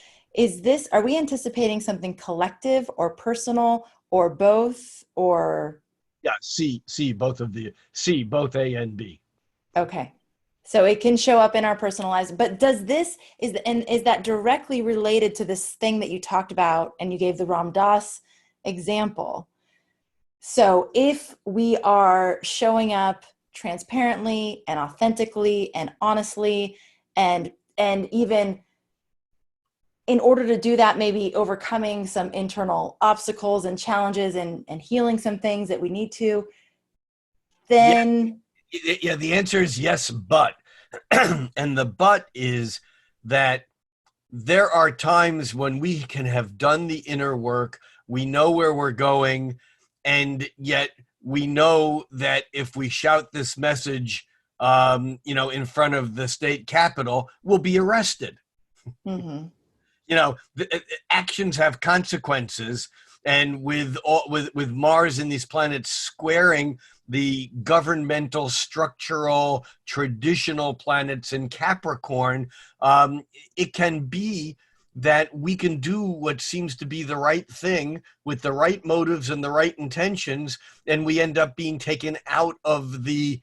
are we anticipating something collective or personal or both or? Yeah, C, both A and B. Okay. So it can show up in our personal lives, but is that directly related to this thing that you talked about and you gave the Ram Dass example? So if we are showing up transparently and authentically and honestly, and even in order to do that, maybe overcoming some internal obstacles and challenges and healing some things that we need to, Yeah, then yeah, the answer is yes, but. And the but is that there are times when we can have done the inner work, we know where we're going, and yet we know that if we shout this message, in front of the state capitol, we'll be arrested. mhm. Actions have consequences, and with Mars and these planets squaring the governmental, structural, traditional planets in Capricorn, it can be that we can do what seems to be the right thing with the right motives and the right intentions, and we end up being taken out of the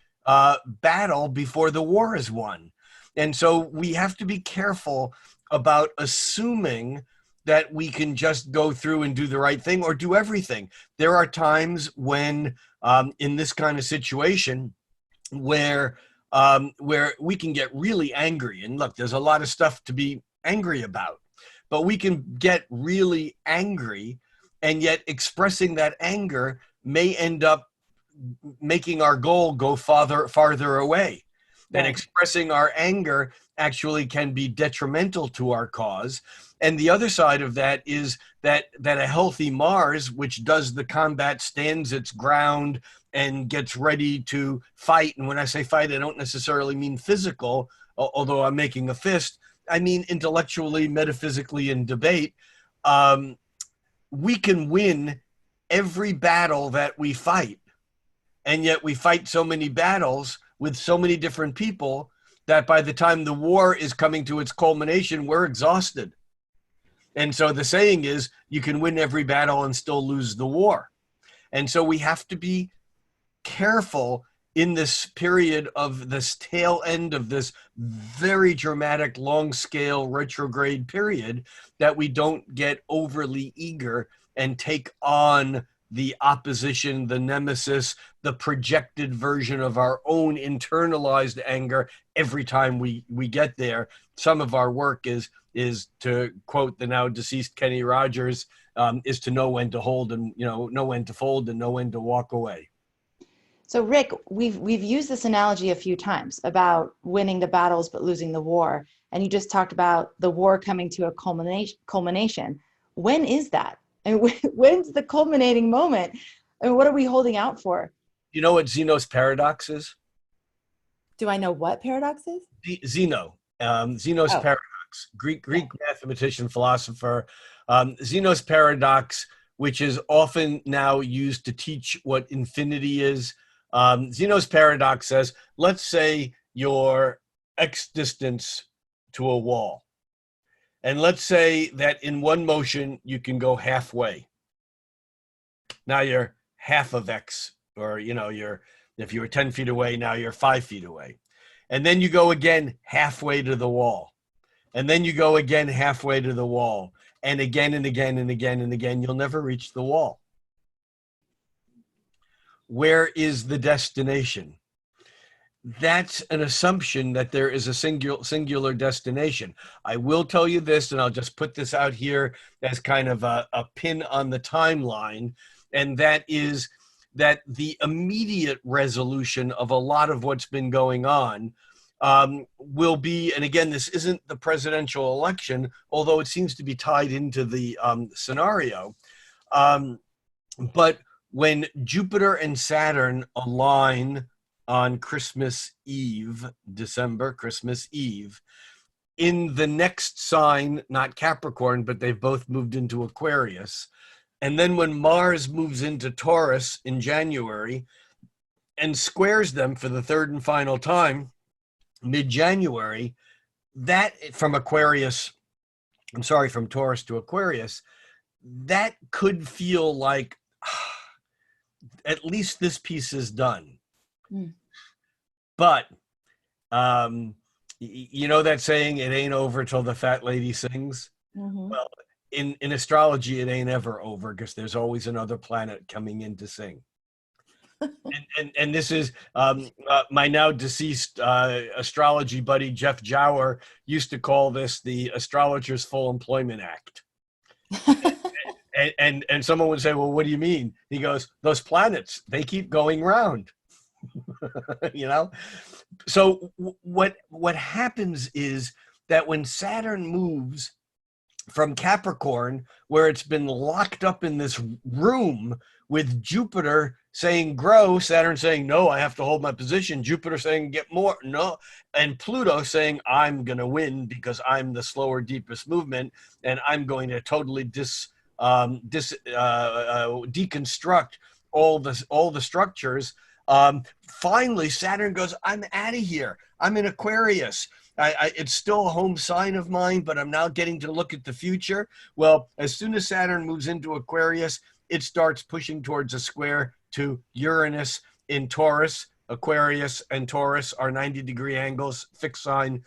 battle before the war is won. And so we have to be careful about assuming that we can just go through and do the right thing or do everything. There are times when, in this kind of situation, where we can get really angry. And look, there's a lot of stuff to be angry about, but we can get really angry, and yet expressing that anger may end up making our goal go farther away. That Right. expressing our anger actually can be detrimental to our cause. And the other side of that is that a healthy Mars, which does the combat, stands its ground and gets ready to fight. And when I say fight, I don't necessarily mean physical, although I'm making a fist. I mean intellectually, metaphysically, in debate. We can win every battle that we fight, and yet we fight so many battles with so many different people that by the time the war is coming to its culmination, we're exhausted. And so the saying is, you can win every battle and still lose the war. And so we have to be careful in this period of this tail end of this very dramatic, long scale retrograde period, that we don't get overly eager and take on the opposition, the nemesis, the projected version of our own internalized anger every time we get there. Some of our work is to quote the now deceased Kenny Rogers, is to know when to hold and know when to fold and know when to walk away. So Rick, we've used this analogy a few times about winning the battles but losing the war, and you just talked about the war coming to a culmination. When is that? And when's the culminating moment? And what are we holding out for? You know what Xenos Paradox is? Do I know what paradox is? Xenos Oh, Paradox, Greek yeah. mathematician, philosopher. Xenos Paradox, which is often now used to teach what infinity is. Xenos Paradox says, let's say you're X distance to a wall. And let's say that in one motion, you can go halfway. Now you're half of X, or, if you were 10 feet away, now you're 5 feet away. And then you go again halfway to the wall. And then you go again halfway to the wall. And again and again and again and again, you'll never reach the wall. Where is the destination? that's an assumption that there is a singular destination. I will tell you this, and I'll just put this out here as kind of a pin on the timeline, and that is that the immediate resolution of a lot of what's been going on will be, and again, this isn't the presidential election, although it seems to be tied into the scenario, but when Jupiter and Saturn align on Christmas Eve, December, Christmas Eve, in the next sign, not Capricorn, but they've both moved into Aquarius. And then when Mars moves into Taurus in January and squares them for the third and final time, mid-January, that from Taurus to Aquarius, that could feel like at least this piece is done. Mm. But, you know that saying, it ain't over till the fat lady sings? Mm-hmm. Well, in astrology, it ain't ever over because there's always another planet coming in to sing. and this is my now deceased astrology buddy, Jeff Jower, used to call this the Astrologer's Full Employment Act. and someone would say, well, what do you mean? He goes, those planets, they keep going round. You know, so what happens is that when Saturn moves from Capricorn, where it's been locked up in this room with Jupiter saying grow, Saturn saying no, I have to hold my position, Jupiter saying get more, no, and Pluto saying I'm going to win because I'm the slower, deepest movement, and I'm going to totally deconstruct all the structures. Finally, Saturn goes, I'm out of here. I'm in Aquarius. It's still a home sign of mine, but I'm now getting to look at the future. Well, as soon as Saturn moves into Aquarius, it starts pushing towards a square to Uranus in Taurus. Aquarius and Taurus are 90-degree angles, fixed sign.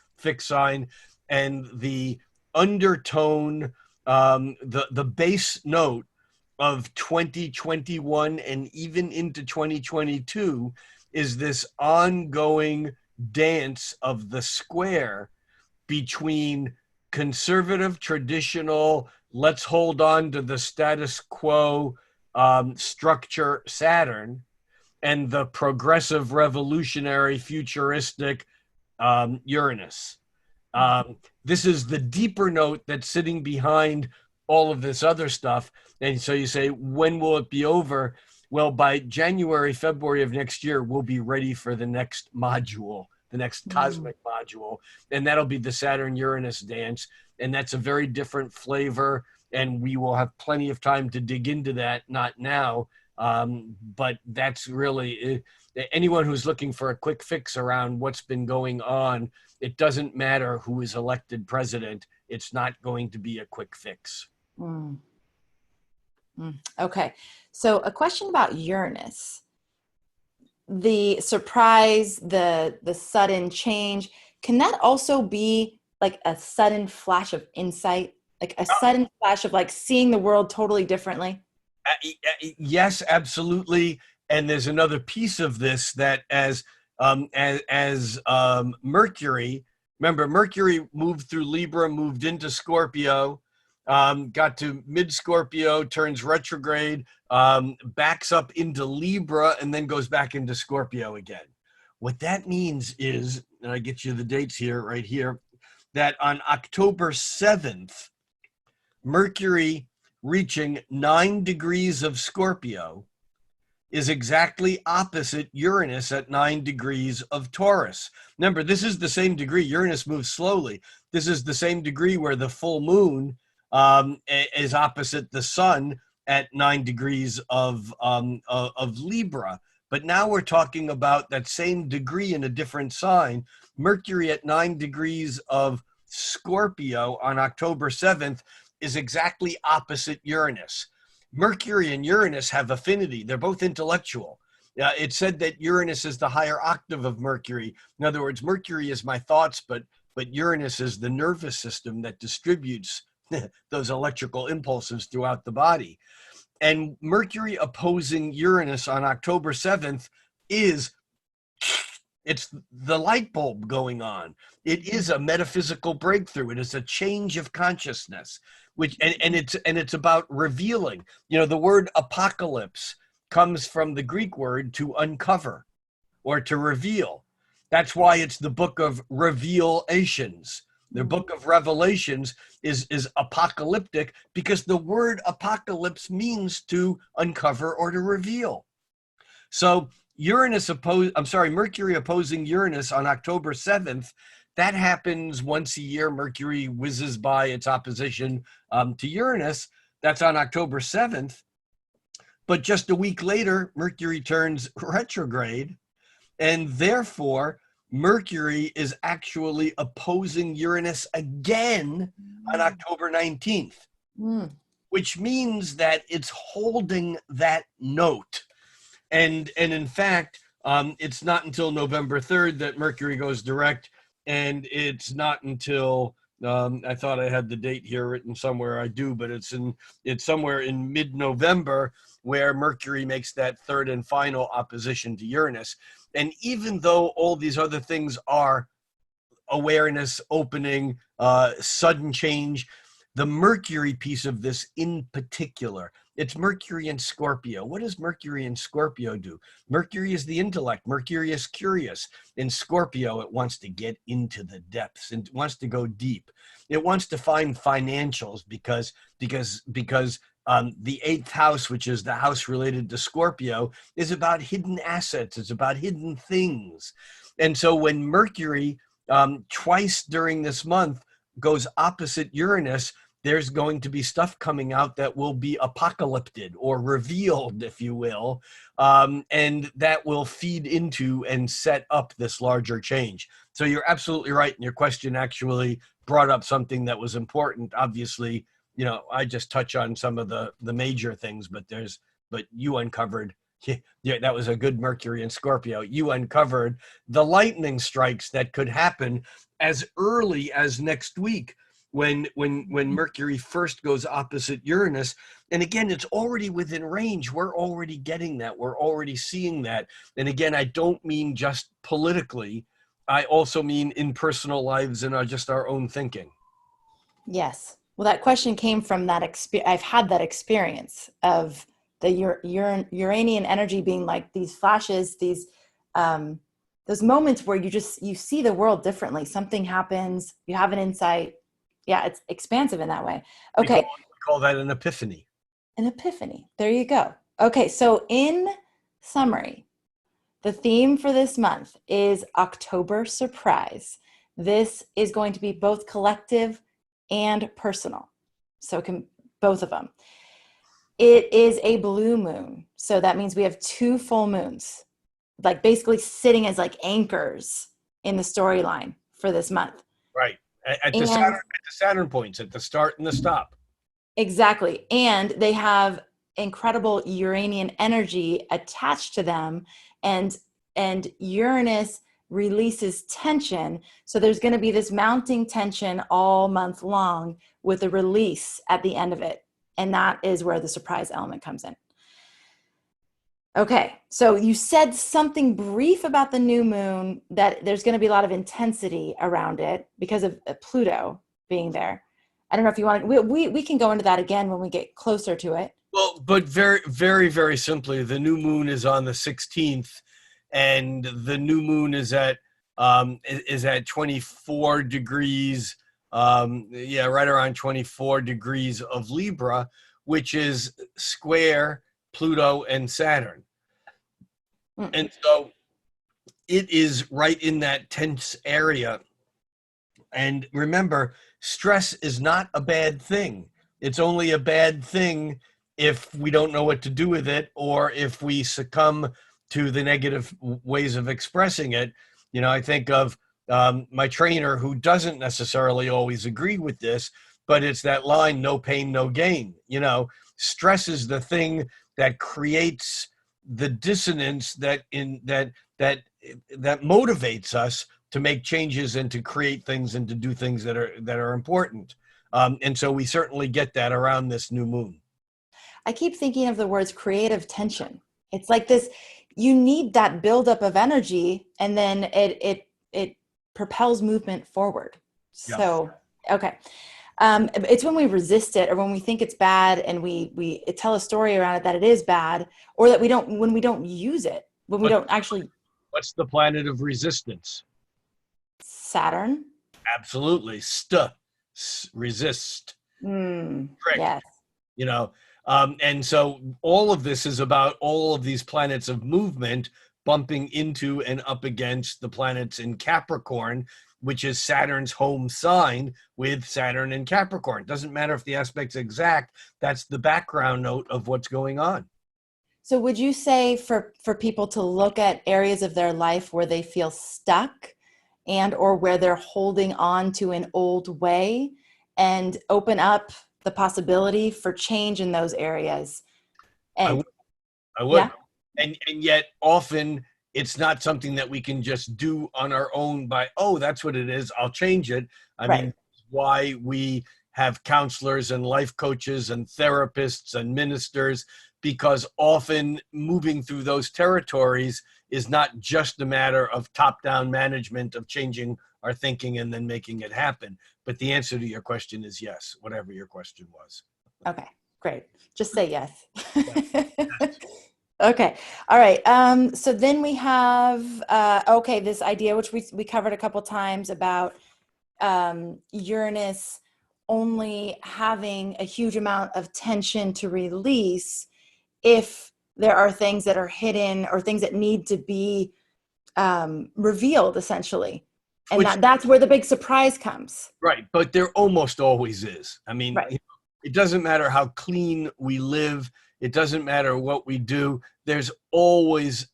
And the undertone, the base note of 2021 and even into 2022 is this ongoing dance of the square between conservative, traditional, let's hold on to the status quo structure Saturn, and the progressive, revolutionary, futuristic Uranus. This is the deeper note that's sitting behind all of this other stuff. And so you say, when will it be over? Well, by January, February of next year, we'll be ready for the next module, the next cosmic module. And that'll be the Saturn-Uranus dance. And that's a very different flavor. And we will have plenty of time to dig into that, not now. But that's really, anyone who's looking for a quick fix around what's been going on, it doesn't matter who is elected president. It's not going to be a quick fix. Okay. So a question about Uranus. The surprise, the sudden change, can that also be like a sudden flash of insight? Like a sudden flash of like seeing the world totally differently? Yes, absolutely. And there's another piece of this that as Mercury, remember Mercury moved through Libra, moved into Scorpio, got to mid-Scorpio, turns retrograde, backs up into Libra, and then goes back into Scorpio again. What that means is, and I get you the dates here, right here, that on October 7th, Mercury reaching 9 degrees of Scorpio is exactly opposite Uranus at 9 degrees of Taurus. Remember, this is the same degree. Uranus moves slowly. This is the same degree where the full moon is opposite the sun at 9 degrees of Libra. But now we're talking about that same degree in a different sign. Mercury at 9 degrees of Scorpio on October 7th is exactly opposite Uranus. Mercury and Uranus have affinity. They're both intellectual. It's said that Uranus is the higher octave of Mercury. In other words, Mercury is my thoughts, but Uranus is the nervous system that distributes those electrical impulses throughout the body. And Mercury opposing Uranus on October 7th is It's the light bulb going on. It is a metaphysical breakthrough. It is a change of consciousness, which and it's about revealing. You know, the word apocalypse comes from the Greek word to uncover or to reveal. That's why it's the book of revelations. The book of Revelations is apocalyptic because the word apocalypse means to uncover or to reveal. So Mercury opposing Uranus on October 7th. That happens once a year. Mercury whizzes by its opposition to Uranus. That's on October 7th. But just a week later, Mercury turns retrograde. And therefore, Mercury is actually opposing Uranus again on October 19th, which means that it's holding that note. And in fact, it's not until November 3rd that Mercury goes direct, and it's not until I thought I had the date here written somewhere. I do, but it's somewhere in mid-November where Mercury makes that third and final opposition to Uranus. And even though all these other things are awareness, opening, sudden change, the Mercury piece of this in particular, it's Mercury in Scorpio. What does Mercury in Scorpio do? Mercury is the intellect. Mercury is curious. In Scorpio, it wants to get into the depths and wants to go deep. It wants to find financials because the eighth house, which is the house related to Scorpio, is about hidden assets. It's about hidden things. And so when Mercury twice during this month goes opposite Uranus, there's going to be stuff coming out that will be apocalyptic or revealed, if you will, and that will feed into and set up this larger change. So you're absolutely right, and your question actually brought up something that was important. Obviously, you know, I just touch on some of the major things, but you uncovered, yeah, that was a good Mercury in Scorpio. You uncovered the lightning strikes that could happen as early as next week when Mercury first goes opposite Uranus. And again, it's already within range. We're already getting that. We're already seeing that. And again, I don't mean just politically. I also mean in personal lives and just our own thinking. Yes. Well, that question came from that experience. I've had that experience of the Uranian energy being like these flashes, those moments where you see the world differently. Something happens, you have an insight. Yeah, it's expansive in that way. Okay. We call that an epiphany. An epiphany. There you go. Okay, so in summary, the theme for this month is October Surprise. This is going to be both collective and personal. So it can both of them. It is a blue moon. So that means we have two full moons, like basically sitting as like anchors in the storyline for this month. Right. At the Saturn points, at the start and the stop. Exactly. And they have incredible Uranian energy attached to them, and Uranus releases tension. So there's going to be this mounting tension all month long with a release at the end of it. And that is where the surprise element comes in. Okay, so you said something brief about the new moon, that there's going to be a lot of intensity around it because of Pluto being there. I don't know if you want to, we can go into that again when we get closer to it. Well, but very, very, very simply, the new moon is on the 16th, and the new moon is at 24 degrees, right around 24 degrees of Libra, which is square Pluto and Saturn. And so it is right in that tense area. And remember, stress is not a bad thing. It's only a bad thing if we don't know what to do with it, or if we succumb to the negative ways of expressing it. You know, I think of my trainer, who doesn't necessarily always agree with this, but it's that line, no pain, no gain. You know, stress is the thing that creates the dissonance that motivates us to make changes and to create things and to do things that are important. And so we certainly get that around this new moon. I keep thinking of the words creative tension. It's like this you need that buildup of energy, and then it propels movement forward. Yeah. So, okay. It's when we resist it, or when we think it's bad, and we tell a story around it that it is bad, or that when we don't use it, when we What, don't actually. what's the planet of resistance? Saturn. Absolutely. Resist. Trick. Yes. You know, and so all of this is about all of these planets of movement bumping into and up against the planets in Capricorn, which is Saturn's home sign, with Saturn in Capricorn. Doesn't matter if the aspect's exact, that's the background note of what's going on. So would you say for people to look at areas of their life where they feel stuck, and or where they're holding on to an old way, and open up the possibility for change in those areas? I And would. I would. yeah, And yet often it's not something that we can just do on our own by, oh, that's what it is, I'll change it. I right. mean, why we have counselors and life coaches and therapists and ministers, because often moving through those territories is not just a matter of top-down management of changing our thinking and then making it happen. But the answer to your question is yes, whatever your question was. Okay, great. Just say yes. Yes. Okay. All right. So then we have, okay, this idea, which we covered a couple times, about Uranus only having a huge amount of tension to release if there are things that are hidden, or things that need to be revealed, essentially. And Which, that's where the big surprise comes. right, but there almost always is. I mean, Right. it doesn't matter how clean we live. It doesn't matter what we do. There's always,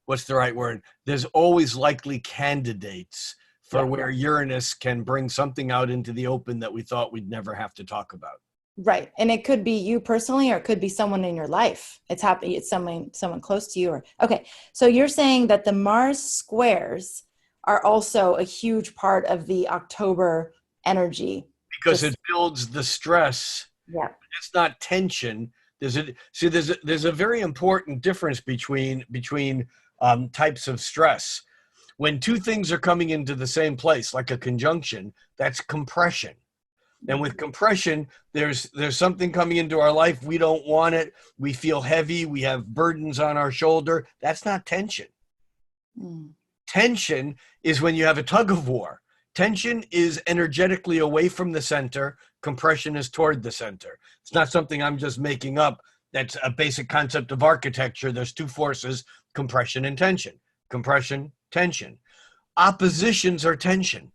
what's the right word? There's always likely candidates for Yeah. where Uranus can bring something out into the open that we thought we'd never have to talk about. Right. And it could be you personally, or it could be someone in your life. It's happening. It's someone close to you. Or, okay. So you're saying that the Mars squares are also a huge part of the October energy. Because it builds the stress. Yeah. It's not tension. There's a very important difference between types of stress. When two things are coming into the same place, like a conjunction, that's compression. And with compression, there's something coming into our life. We don't want it. We feel heavy. We have burdens on our shoulder. That's not tension. Mm. Tension is when you have a tug of war. Tension is energetically away from the center. Compression is toward the center. It's not something I'm just making up. That's a basic concept of architecture. There's two forces, compression and tension. Compression, tension. Oppositions are tension.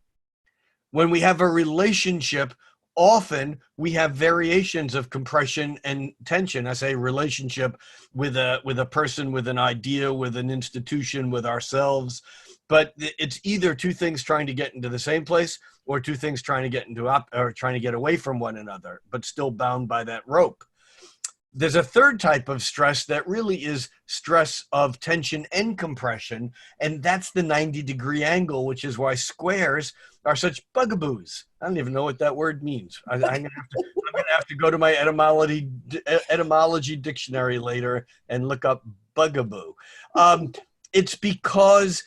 When we have a relationship, often we have variations of compression and tension. I say relationship with a person, with an idea, with an institution, with ourselves. But it's either two things trying to get into the same place, or two things trying to get or trying to get away from one another, but still bound by that rope. There's a third type of stress that really is stress of tension and compression, and that's the 90-degree angle, which is why squares are such bugaboos. I don't even know what that word means. I'm gonna have to go to my etymology dictionary later and look up bugaboo. It's because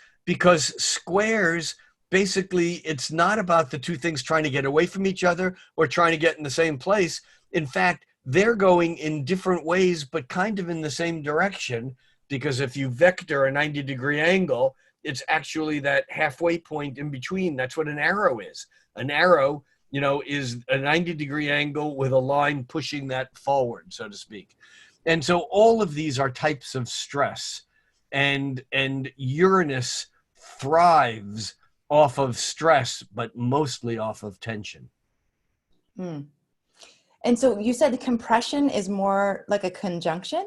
squares, basically, it's not about the two things trying to get away from each other or trying to get in the same place. In fact, they're going in different ways, but kind of in the same direction, because if you vector a 90-degree angle, it's actually that halfway point in between. That's what an arrow is. An arrow, is a 90-degree angle with a line pushing that forward, so to speak. And so all of these are types of stress, and Uranus thrives off of stress, but mostly off of tension. Hmm. And so you said the compression is more like a conjunction?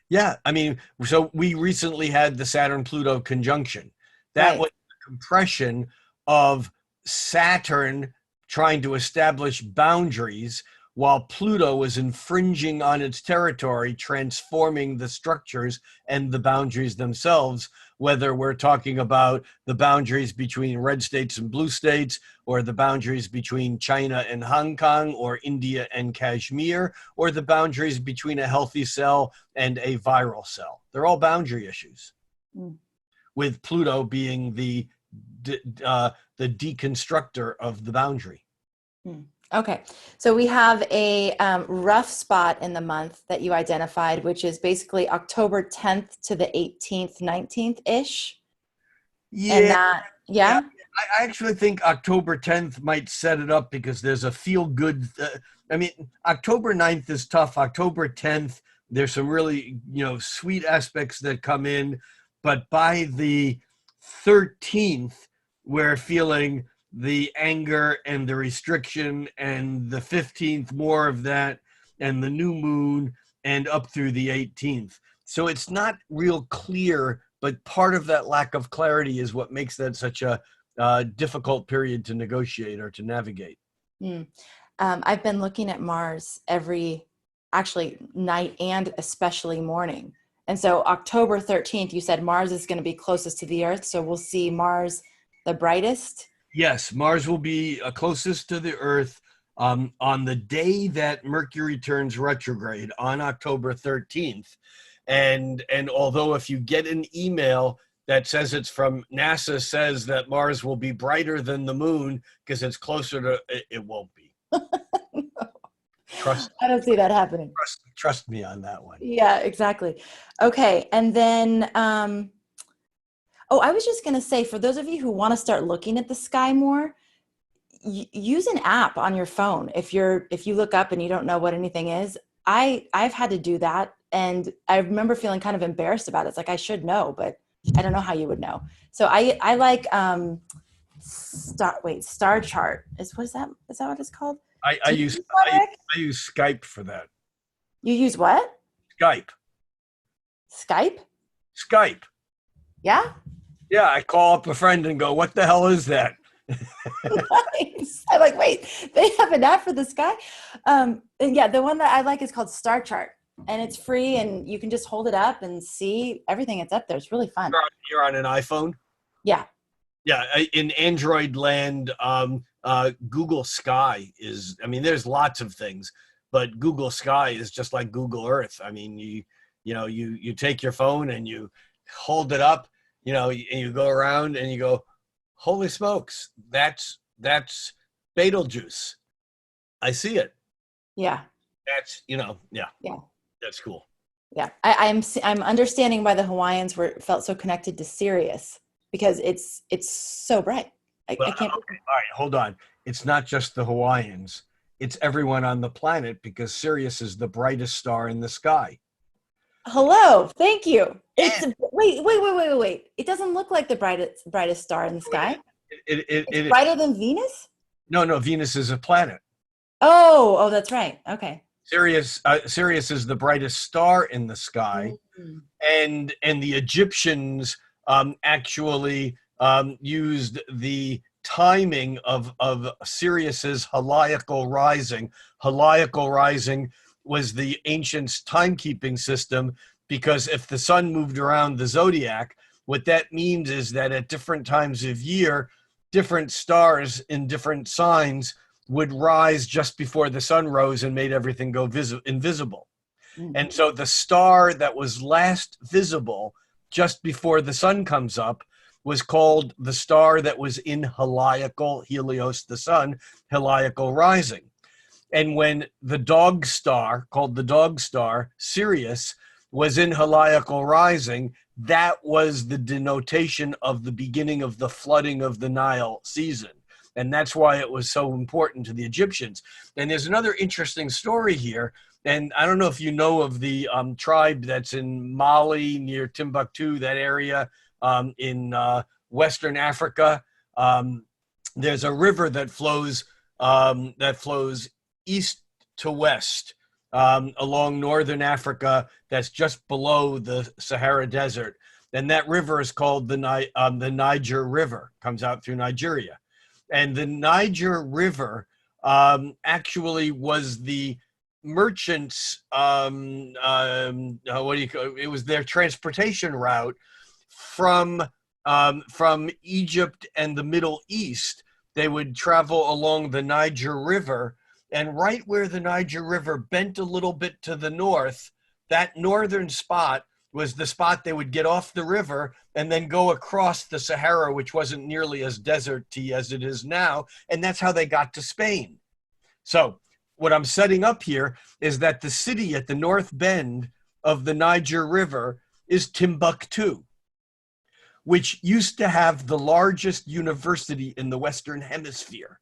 Yeah, I mean, so we recently had the Saturn-Pluto conjunction. That Right. was the compression of Saturn trying to establish boundaries, while Pluto was infringing on its territory, transforming the structures and the boundaries themselves, whether we're talking about the boundaries between red states and blue states, or the boundaries between China and Hong Kong, or India and Kashmir, or the boundaries between a healthy cell and a viral cell. They're all boundary issues, with Pluto being the deconstructor of the boundary. Okay, so we have a rough spot in the month that you identified, which is basically October 10th to the 18th, 19th-ish. Yeah. And that, yeah? I actually think October 10th might set it up, because there's a feel-good, October 9th is tough. October 10th, there's some really, sweet aspects that come in. But by the 13th, we're feeling the anger and the restriction, and the 15th more of that, and the new moon, and up through the 18th. So it's not real clear, but part of that lack of clarity is what makes that such a difficult period to negotiate or to navigate. I've been looking at Mars every night and especially morning. And so October 13th, you said Mars is going to be closest to the Earth. So we'll see Mars the brightest. Yes, Mars will be closest to the Earth on the day that Mercury turns retrograde, on October 13th. And although if you get an email that says it's from NASA, says that Mars will be brighter than the moon because it's closer to, it won't be. No. I don't see that happening. Trust me on that one. Yeah, exactly. Okay, and then I was just going to say, for those of you who want to start looking at the sky more, use an app on your phone. If you look up and you don't know what anything is, I've had to do that, and I remember feeling kind of embarrassed about it. It's like, I should know, but I don't know how you would know. So I like Star Chart. Is that what it's called? I use Skype for that. You use what? Skype. Skype. Yeah? Yeah, I call up a friend and go, what the hell is that? Nice. I'm like, wait, they have an app for the sky? And yeah, the one that I like is called Star Chart. And it's free, and you can just hold it up and see everything that's up there. It's really fun. You're on an iPhone? Yeah. Yeah, in Android land, Google Sky is, there's lots of things, but Google Sky is just like Google Earth. You take your phone and you hold it up, and you go around and you go, holy smokes, that's Betelgeuse. I see it. Yeah. That's, yeah. Yeah. That's cool. Yeah. I'm understanding why the Hawaiians felt so connected to Sirius, because it's so bright. I can't. Okay. All right, hold on. It's not just the Hawaiians. It's everyone on the planet, because Sirius is the brightest star in the sky. Hello. Thank you. It's wait. It doesn't look like the brightest star in the sky. It's brighter than Venus? No, Venus is a planet. Oh, that's right. Okay. Sirius is the brightest star in the sky. Mm-hmm. And the Egyptians actually used the timing of Sirius's heliacal rising. Heliacal rising was the ancient timekeeping system, because if the sun moved around the zodiac, what that means is that at different times of year, different stars in different signs would rise just before the sun rose and made everything go invisible. Mm-hmm. And so the star that was last visible just before the sun comes up was called the star that was in heliacal, Helios, the sun, heliacal rising. And when the dog star, called the dog star, Sirius, was in heliacal rising, that was the denotation of the beginning of the flooding of the Nile season. And that's why it was so important to the Egyptians. And there's another interesting story here. And I don't know if you know of the tribe that's in Mali near Timbuktu, that area in Western Africa. There's a river that flows east to west along northern Africa that's just below the Sahara Desert. And that river is called the Niger River, comes out through Nigeria. And the Niger River actually was the merchants, what do you call it? It was their transportation route from Egypt and the Middle East. They would travel along the Niger River, and right where the Niger River bent a little bit to the north, that northern spot was the spot they would get off the river and then go across the Sahara, which wasn't nearly as deserty as it is now. And that's how they got to Spain. So what I'm setting up here is that the city at the north bend of the Niger River is Timbuktu, which used to have the largest university in the Western Hemisphere.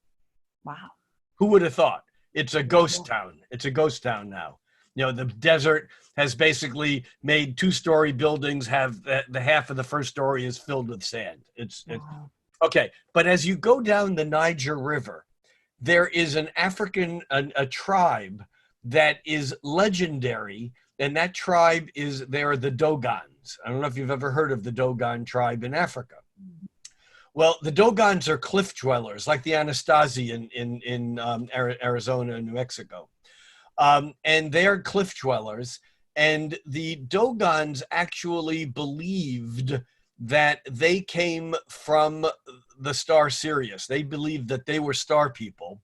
Wow. Who would have thought? It's a ghost town. It's a ghost town now. You know, the desert has basically made two-story buildings have the half of the first story is filled with sand. Wow. Okay. But as you go down the Niger River, there is an a tribe that is legendary, and that tribe they're the Dogons. I don't know if you've ever heard of the Dogon tribe in Africa. Well, the Dogons are cliff dwellers, like the Anasazi in Arizona and New Mexico. And they are cliff dwellers. And the Dogons actually believed that they came from the star Sirius. They believed that they were star people,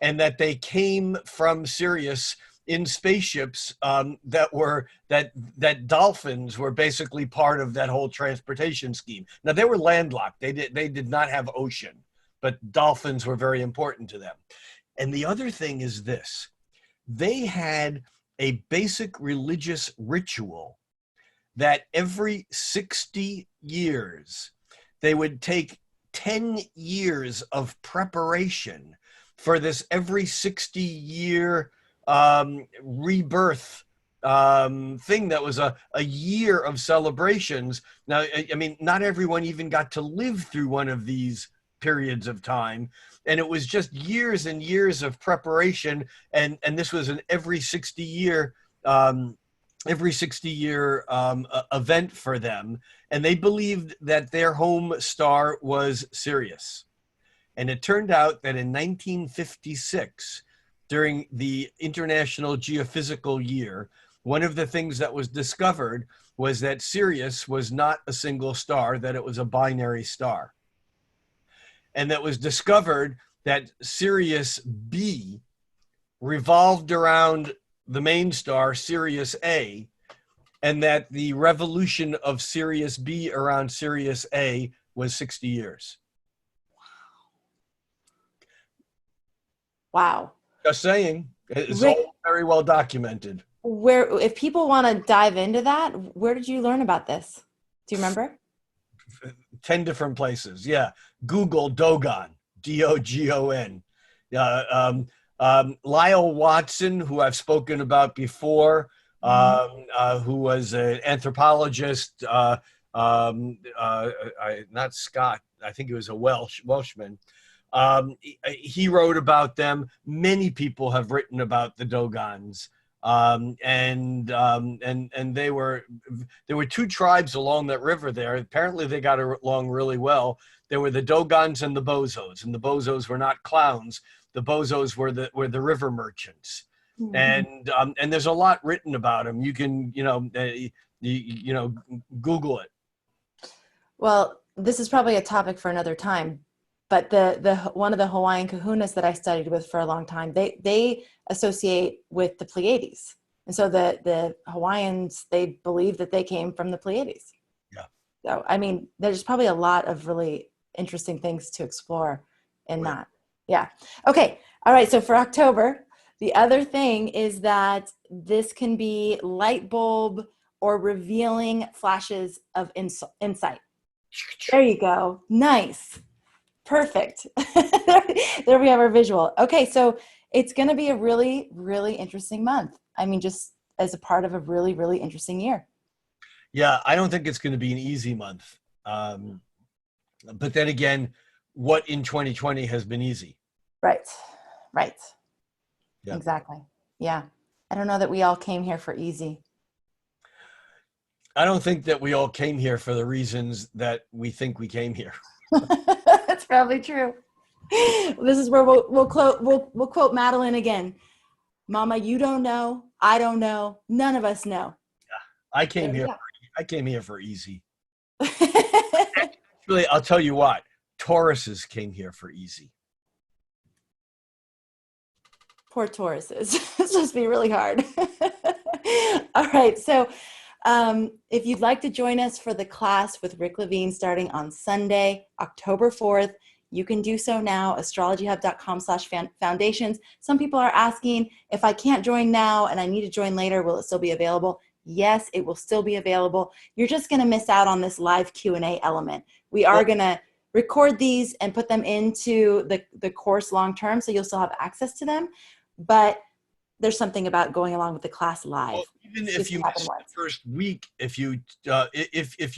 and that they came from Sirius in spaceships that dolphins were basically part of that whole transportation scheme. Now, they were landlocked. They did not have ocean, but dolphins were very important to them. And the other thing is this: they had a basic religious ritual that every 60 years, they would take 10 years of preparation for this every 60-year rebirth thing that was a year of celebrations. Now, I mean, not everyone even got to live through one of these periods of time, and it was just years and years of preparation, and this was an every 60-year event for them, and they believed that their home star was Sirius. And it turned out that in 1956, during the International Geophysical Year, one of the things that was discovered was that Sirius was not a single star, that it was a binary star. And that was discovered that Sirius B revolved around the main star, Sirius A, and that the revolution of Sirius B around Sirius A was 60 years. Wow. Just saying. It's Rick, all very well documented. if people want to dive into that, where did you learn about this? Do you remember? 10 different places. Yeah. Google Dogon, Dogon. Lyle Watson, who I've spoken about before, who was an anthropologist, not Scott, I think he was a Welshman. He wrote about them. Many people have written about the Dogons. And there were two tribes along that river there. Apparently they got along really well. There were the Dogons and the Bozos, and the Bozos were not clowns. The Bozos were the river merchants. Mm-hmm. And there's a lot written about them. You can, Google it. Well, this is probably a topic for another time, but the one of the Hawaiian kahunas that I studied with for a long time, they associate with the Pleiades. And so the Hawaiians, they believe that they came from the Pleiades. Yeah. So, I mean, there's probably a lot of really interesting things to explore in that. Yeah. Okay. All right. So for October, the other thing is that this can be light bulb or revealing flashes of insight. There you go. Nice. Perfect. There we have our visual. Okay. So it's going to be a really, really interesting month. I mean, just as a part of a really, really interesting year. Yeah. I don't think it's going to be an easy month. But then again, what in 2020 has been easy? Right. Yeah. Exactly. Yeah. I don't know that we all came here for easy. I don't think that we all came here for the reasons that we think we came here. That's probably true. This is where we'll quote Madeline again. Mama, you don't know. I don't know. None of us know. I came here. I came here for easy. Actually, I'll tell you what. Tauruses came here for easy. Poor Tauruses. It's just be really hard. All right. So if you'd like to join us for the class with Rick Levine starting on Sunday, October 4th, you can do so now, astrologyhub.com/foundations. Some people are asking, if I can't join now and I need to join later, will it still be available? Yes, it will still be available. You're just going to miss out on this live Q&A element. We are going to record these and put them into the course long-term, so you'll still have access to them. But there's something about going along with the class live. Well, even if you miss the first week, if you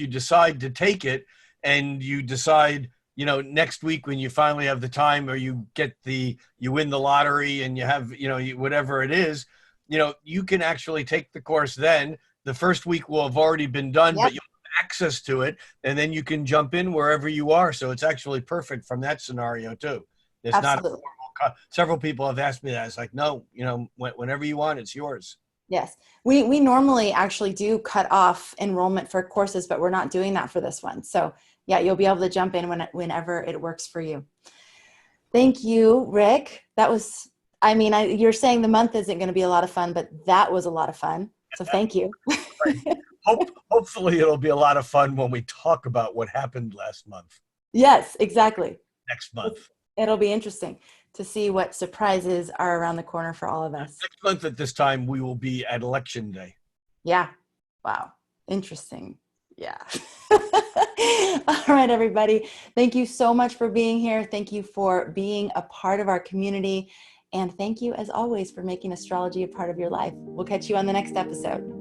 decide to take it and you decide, next week when you finally have the time, or you win the lottery and you have, whatever it is, you can actually take the course then. The first week will have already been done, but you'll have access to it, and then you can jump in wherever you are. So it's actually perfect from that scenario too. It's Absolutely. not a formal. Several people have asked me that. It's like, no, whenever you want, it's yours. Yes. We normally actually do cut off enrollment for courses, but we're not doing that for this one. So yeah, you'll be able to jump in whenever it works for you. Thank you, Rick. That was, you're saying the month isn't going to be a lot of fun, but that was a lot of fun. So thank you. Hopefully it'll be a lot of fun when we talk about what happened last month. Yes, exactly. Next month. It'll be interesting to see what surprises are around the corner for all of us. Next month at this time, we will be at Election Day. Yeah. Wow. Interesting. Yeah. All right, everybody. Thank you so much for being here. Thank you for being a part of our community. And thank you, as always, for making astrology a part of your life. We'll catch you on the next episode.